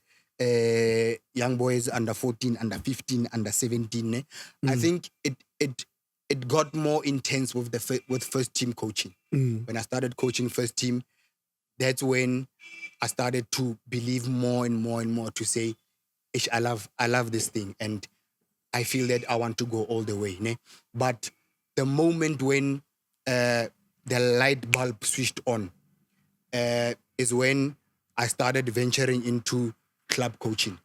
young boys under 14, under 15, under 17. I think it got more intense with with first team coaching. When I started coaching first team, that's when I started to believe more and more to say, "Ish, I love this thing and I feel that I want to go all the way." But the moment when the light bulb switched on is when I started venturing into club coaching.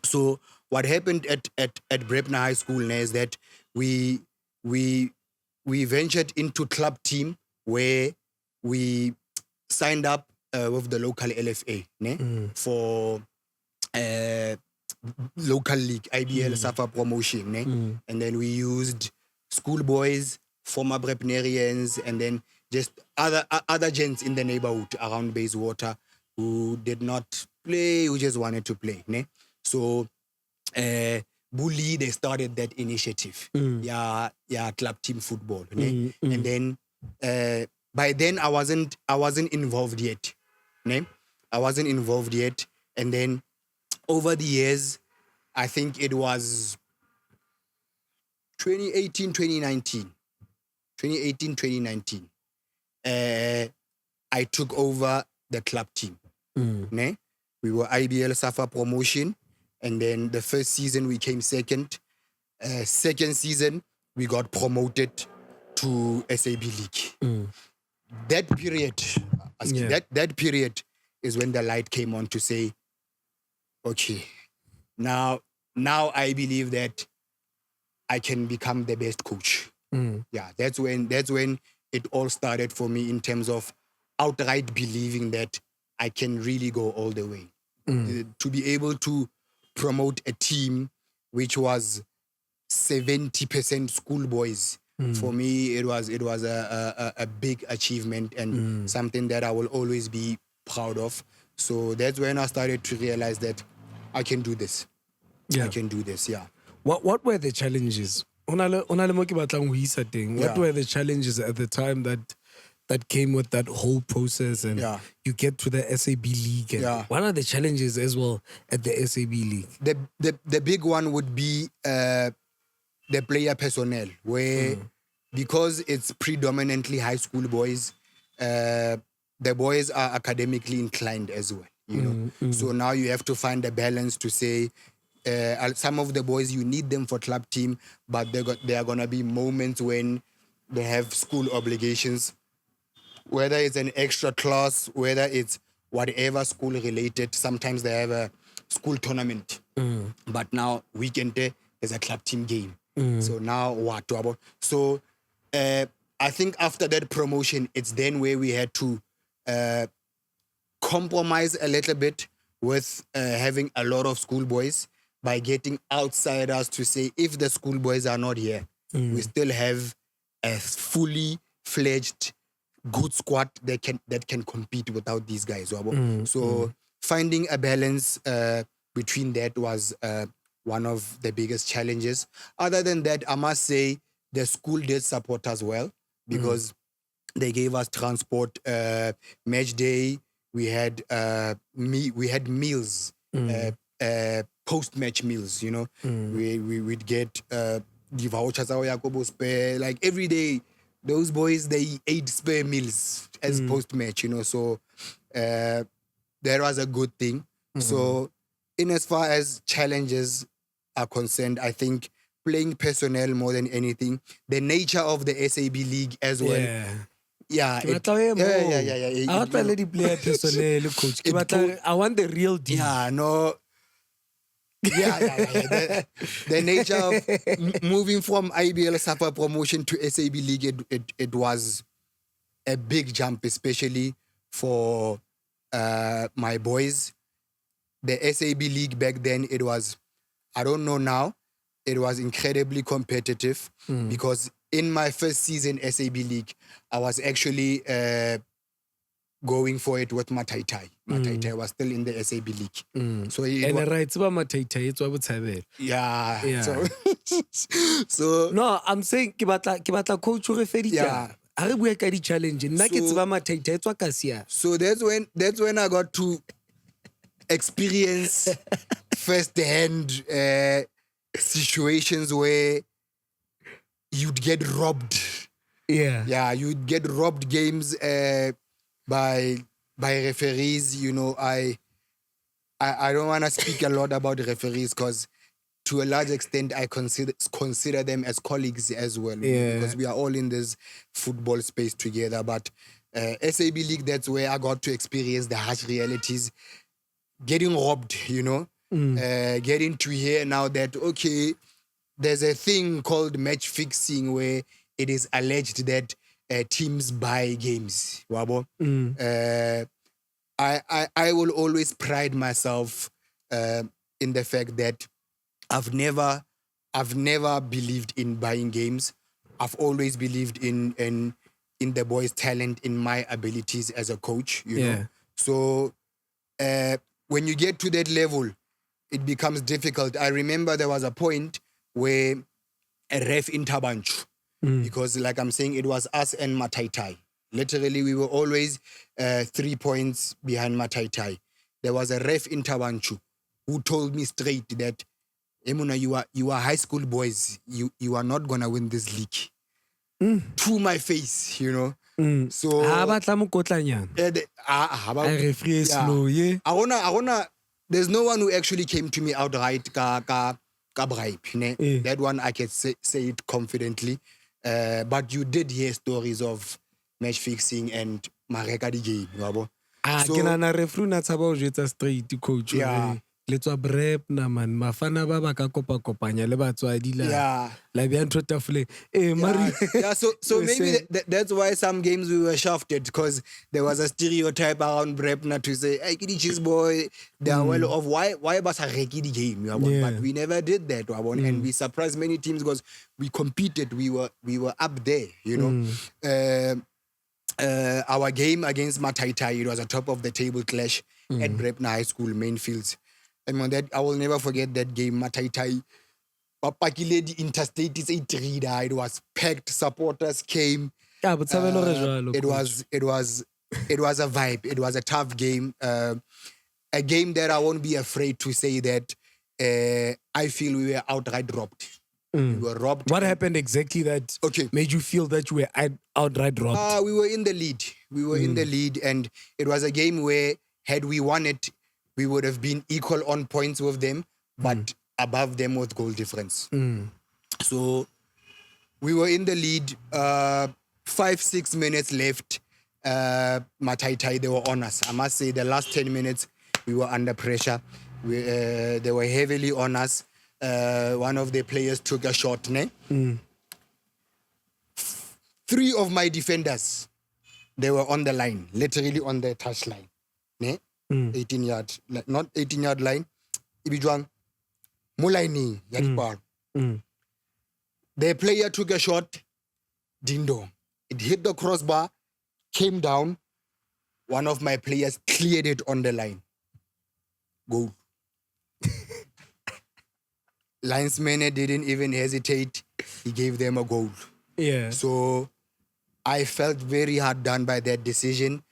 So what happened at Brea High School is that we ventured into club team where we signed up with the local LFA for local league, IBL, SAFA promotion. And then we used schoolboys, former Brepnerians, and then just other gents in the neighborhood around Bayswater who did not play, who just wanted to play. So Bully, they started that initiative. Yeah, club team football. And then by then I wasn't involved yet. I wasn't involved yet. And then over the years, I think it was 2018, 2019. I took over the club team. We were IBL SAFA promotion. And then the first season we came second. Second season, we got promoted to SAB League. That period, that period is when the light came on to say, okay, now I believe that I can become the best coach. Yeah, that's when it all started for me in terms of outright believing that I can really go all the way. To be able to promote a team which was 70% schoolboys. For me, it was a big achievement and something that I will always be proud of. So that's when I started to realize that I can do this. Yeah. I can do this, yeah. What were the challenges? What were the challenges at the time that came with that whole process and you get to the SAB League? And what are the challenges as well at the SAB League? The big one would be the player personnel, where because it's predominantly high school boys, the boys are academically inclined as well. So now you have to find a balance to say, some of the boys, you need them for club team, but there are gonna be moments when they have school obligations, whether it's an extra class, whether it's whatever school related. Sometimes they have a school tournament, but now weekend there's a club team game. So now what to about? So I think after that promotion, it's then where we had to compromise a little bit with having a lot of schoolboys by getting outsiders to say, if the schoolboys are not here, we still have a fully fledged good squad that can compete without these guys. So finding a balance between that was one of the biggest challenges. Other than that, I must say the school did support us well because they gave us transport. Match day, we had meals, post-match meals. We'd get the vouchers, like every day. Those boys, they ate spare meals as post-match. So that was a good thing. So in as far as challenges are concerned, I think playing personnel more than anything. The nature of the SAB league as well. Yeah. Yeah. I want to let the player personnel, coach. I want the real deal. Yeah, no. The nature of moving from IBL Safa promotion to SAB league, it was a big jump, especially for my boys. The SAB league back then, it was, I don't know now, it was incredibly competitive because in my first season SAB league, I was actually going for it with Mataitai. Mataitai was still in the SAB league. So it's about Mataitai, it's what would yeah. So no, I'm saying ke batla coach o re fe ditaba. Ha re bua ka di challenge. Nna ke tseba Mataitai etswa ka sia. So that's when I got to experience first-hand situations where you'd get robbed. Yeah, you'd get robbed games by referees. You know, I don't want to speak a lot about referees because to a large extent I consider them as colleagues as well. Because we are all in this football space together. But SAB League, that's where I got to experience the harsh realities. Getting robbed, you know, getting to hear now that, okay, there's a thing called match fixing where it is alleged that teams buy games. Wabo. I will always pride myself in the fact that I've never believed in buying games. I've always believed in the boys' talent, in my abilities as a coach, you know. So when you get to that level, it becomes difficult. I remember there was a point where a ref in Tabanchu, because like I'm saying, it was us and Mataitai. Literally, we were always 3 points behind Mataitai. There was a ref in Tabanchu who told me straight that, Emuna, you are high school boys. You are not gonna win this league. To my face, you know. So there's no one who actually came to me outright ka bribe. That one I can say it confidently. But you did hear stories of match fixing and mareka di game. So, ke nana referee na tshaba o jetsa straight coach. Le tswa brep na man mafana ba ba ka kopanya le batswadi la bia ntho tafoleng so maybe that's why some games we were shafted, because there was a stereotype around brep na to say, hey, kidi cheese boy, they are well off, why ba sa reki di game, but we never did that, and we surprised many teams because we competed, we were up there, you know. Our game against Mataitai, it was a top of the table clash at Brepna High School main fields. And on that, I will never forget that game. Mataitai, Papakile, the interstate is a trader. It was packed. Supporters came. Yeah, but it was a vibe. It was a tough game. A game that I won't be afraid to say that I feel we were outright robbed. We were robbed. What happened exactly that made you feel that you were outright robbed? We were in the lead. We were in the lead, and it was a game where had we won it, we would have been equal on points with them, but above them with goal difference. So we were in the lead. 5-6 minutes left. Mataitai, they were on us. I must say the last 10 minutes, we were under pressure. They were heavily on us. One of the players took a shot. 3 of my defenders, they were on the line, literally on the touch line. 18 yard, not 18-yard line. Ibijwang, Mulaini, the player took a shot, ding dong. It hit the crossbar, came down. One of my players cleared it on the line. Goal. Linesman didn't even hesitate. He gave them a goal. So I felt very hard done by that decision.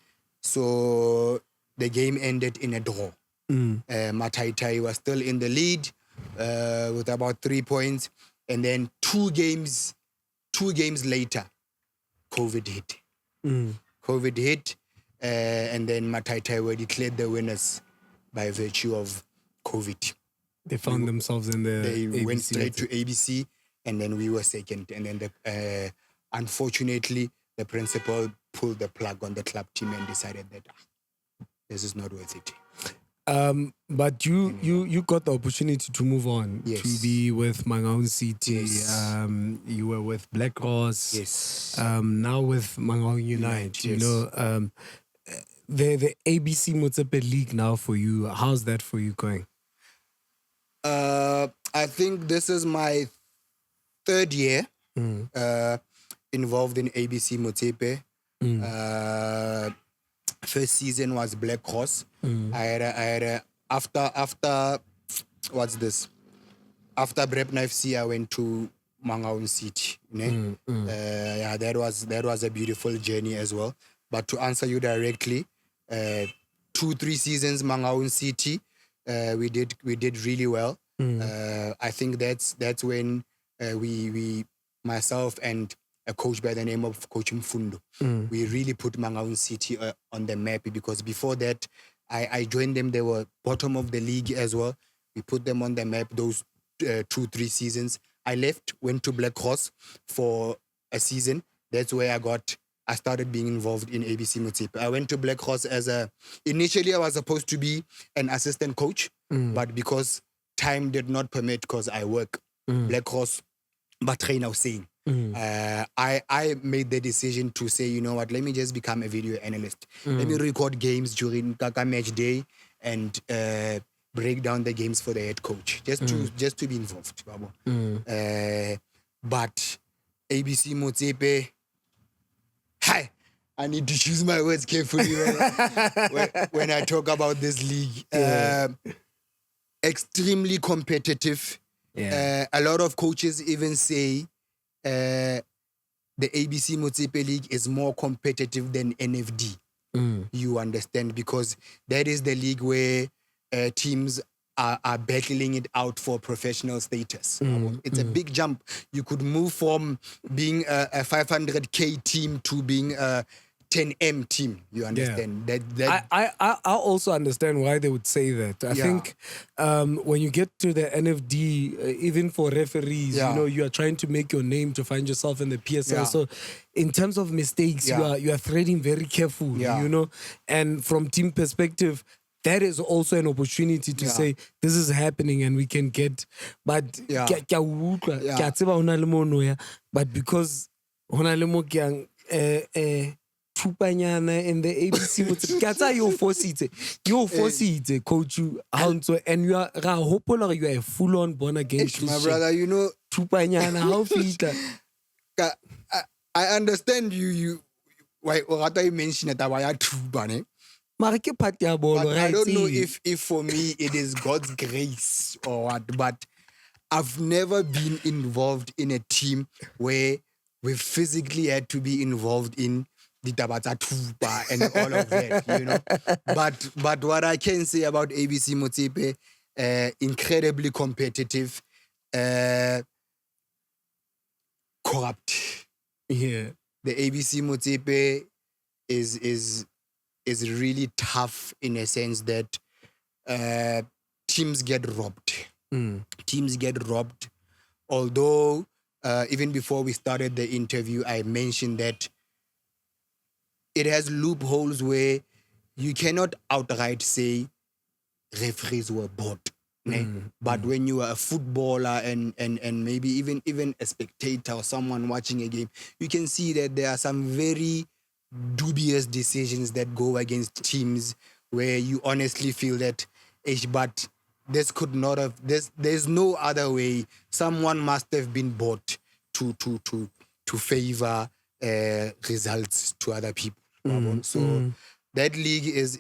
So the game ended in a draw. Mataitai was still in the lead with about 3 points. And then two games later, COVID hit. COVID hit, and then Mataitai were declared the winners by virtue of COVID. They found themselves in the They ABC went straight to ABC, and then we were second. And then unfortunately, the principal pulled the plug on the club team and decided that this is not worth it. But you got the opportunity to move on to be with Mangaung City. Yes. You were with Black Ross. Yes. Now with Mangaung Unite. You know, the ABC Motsepe League now for you. How's that for you going? I think this is my third year involved in ABC Motsepe. First season was Black Cross. I had a after what's this? After Brepna FC, I went to Mangaung City. Yeah, that was a beautiful journey as well. But to answer you directly, 2-3 seasons Mangaung City, we did really well. I think that's when we myself and a coach by the name of Coach Mfundo, we really put Mangaung City on the map, because before that, I joined them. They were bottom of the league as well. We put them on the map those 2-3 seasons. I left, went to Black Horse for a season. That's where I started being involved in ABC Motsepe. I went to Black Horse initially I was supposed to be an assistant coach, but because time did not permit, because I work, Black Horse, but trainer was saying, I made the decision to say, you know what, let me just become a video analyst. Let me record games during Kaka match day and break down the games for the head coach, just to be involved. But ABC Motsepe, hi, I need to choose my words carefully when I talk about this league. Extremely competitive. A lot of coaches even say the ABC Motsepe League is more competitive than NFD. You understand? Because that is the league where teams are battling it out for professional status. It's a big jump. You could move from being a 500k team to being a 10M team. You understand? I also understand why they would say that. I think when you get to the NFD, even for referees, you know, you are trying to make your name to find yourself in the PSL. So in terms of mistakes, you are threading very careful, you know. And from team perspective, that is also an opportunity to say this is happening and we can get. But but because Tupanyana in the ABC, you force it, coach you, and you are hopefully you are full on born again. My brother, you know, Tupanyana, how fit? I understand you. Why? What you mentioned that I had Tupane. But I don't know if for me it is God's grace or what, but I've never been involved in a team where we physically had to be involved in the Tabata Tuba and all of that, you know. But what I can say about ABC Motsepe, incredibly competitive, corrupt. Yeah. The ABC Motsepe is really tough in a sense that teams get robbed. Teams get robbed. Although, even before we started the interview, I mentioned that it has loopholes where you cannot outright say referees were bought. But when you are a footballer and maybe even a spectator or someone watching a game, you can see that there are some very dubious decisions that go against teams where you honestly feel that, but this could not have, there's no other way. Someone must have been bought to favor results to other people. So that league is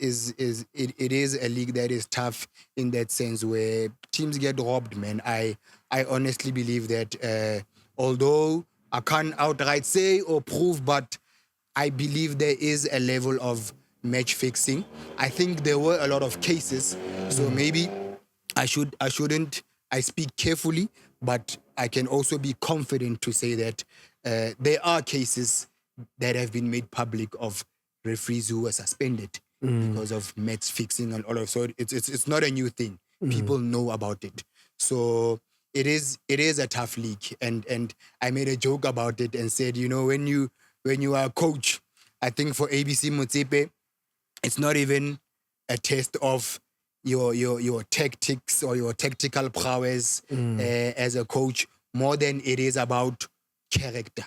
a league that is tough in that sense where teams get robbed, man. I honestly believe that although I can't outright say or prove, but I believe there is a level of match fixing. I think there were a lot of cases, so maybe I speak carefully, but I can also be confident to say that there are cases that have been made public of referees who were suspended because of match fixing and all of. So it's not a new thing. People know about it. So it is a tough league, and I made a joke about it and said, when you are a coach, I think for ABC Motsepe, it's not even a test of your tactics or your tactical prowess as a coach, more than it is about character.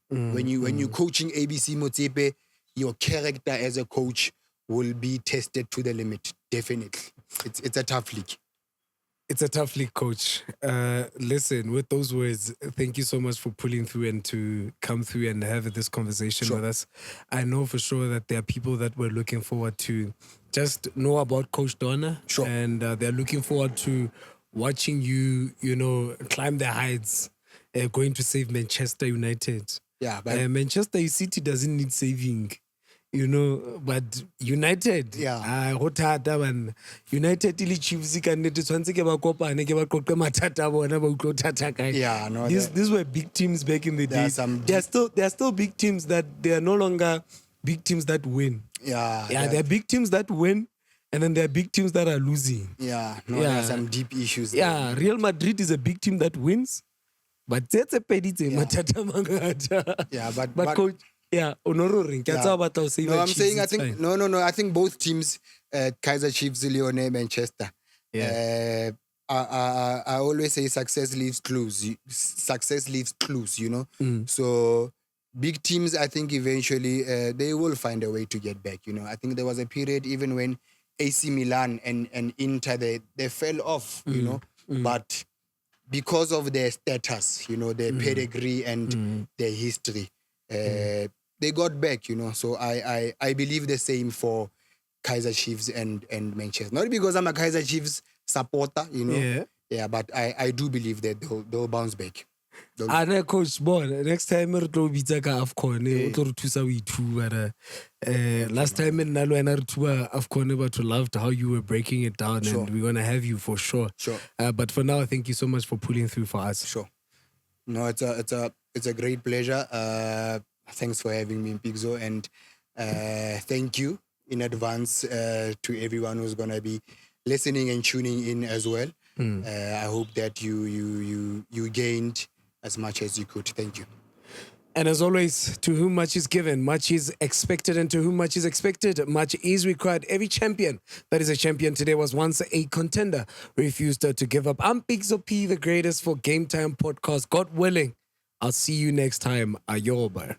When you coaching ABC Motsepe, your character as a coach will be tested to the limit. Definitely, it's a tough league. It's a tough league, coach. Listen, with those words, thank you so much for pulling through and to come through and have this conversation with us. I know for sure that there are people that were looking forward to just know about Coach Donna. Sure. And they're looking forward to watching you, climb the heights, going to save Manchester United. Yeah, but Manchester City doesn't need saving. But United, United ili Chiefs ka nnete tshwantse ke ba kopane ke ba qoqe mathata a bona ba utlo thata kae. Yeah, no, these were big teams back in the day. There are still big teams that they are no longer big teams that win. Yeah, there are big teams that win, and then there are big teams that are losing. There are some deep issues there. Yeah, Real Madrid is a big team that wins, but that's a pedite mathata mangata. Yeah, but coach. Yeah, I'm saying I think no. I think both teams, Kaizer Chiefs, Leone, Manchester. Yeah. I always say success leaves clues. So big teams, I think eventually they will find a way to get back. I think there was a period even when AC Milan and Inter they fell off. But because of their status, their pedigree and their history. They got back, So I believe the same for Kaizer Chiefs and Manchester. Not because I'm a Kaizer Chiefs supporter, Yeah, but I do believe that they'll bounce back. And coach, next time re tlo bitsa ka AFCON o tlo re thusa o ithuba. Last time in Nalo and Artua AFCON, but loved how you were breaking it down, and we're gonna have you for sure. But for now, thank you so much for pulling through for us. Sure. No, it's a great pleasure. Thanks for having me, Mpixo, and thank you in advance to everyone who's gonna be listening and tuning in as well. I hope that you gained as much as you could. Thank you. And as always, to whom much is given, much is expected, and to whom much is expected, much is required. Every champion that is a champion today was once a contender, refused to give up. I'm Mpixo P, the greatest for Game Time Podcast. God willing, I'll see you next time. Ayoba.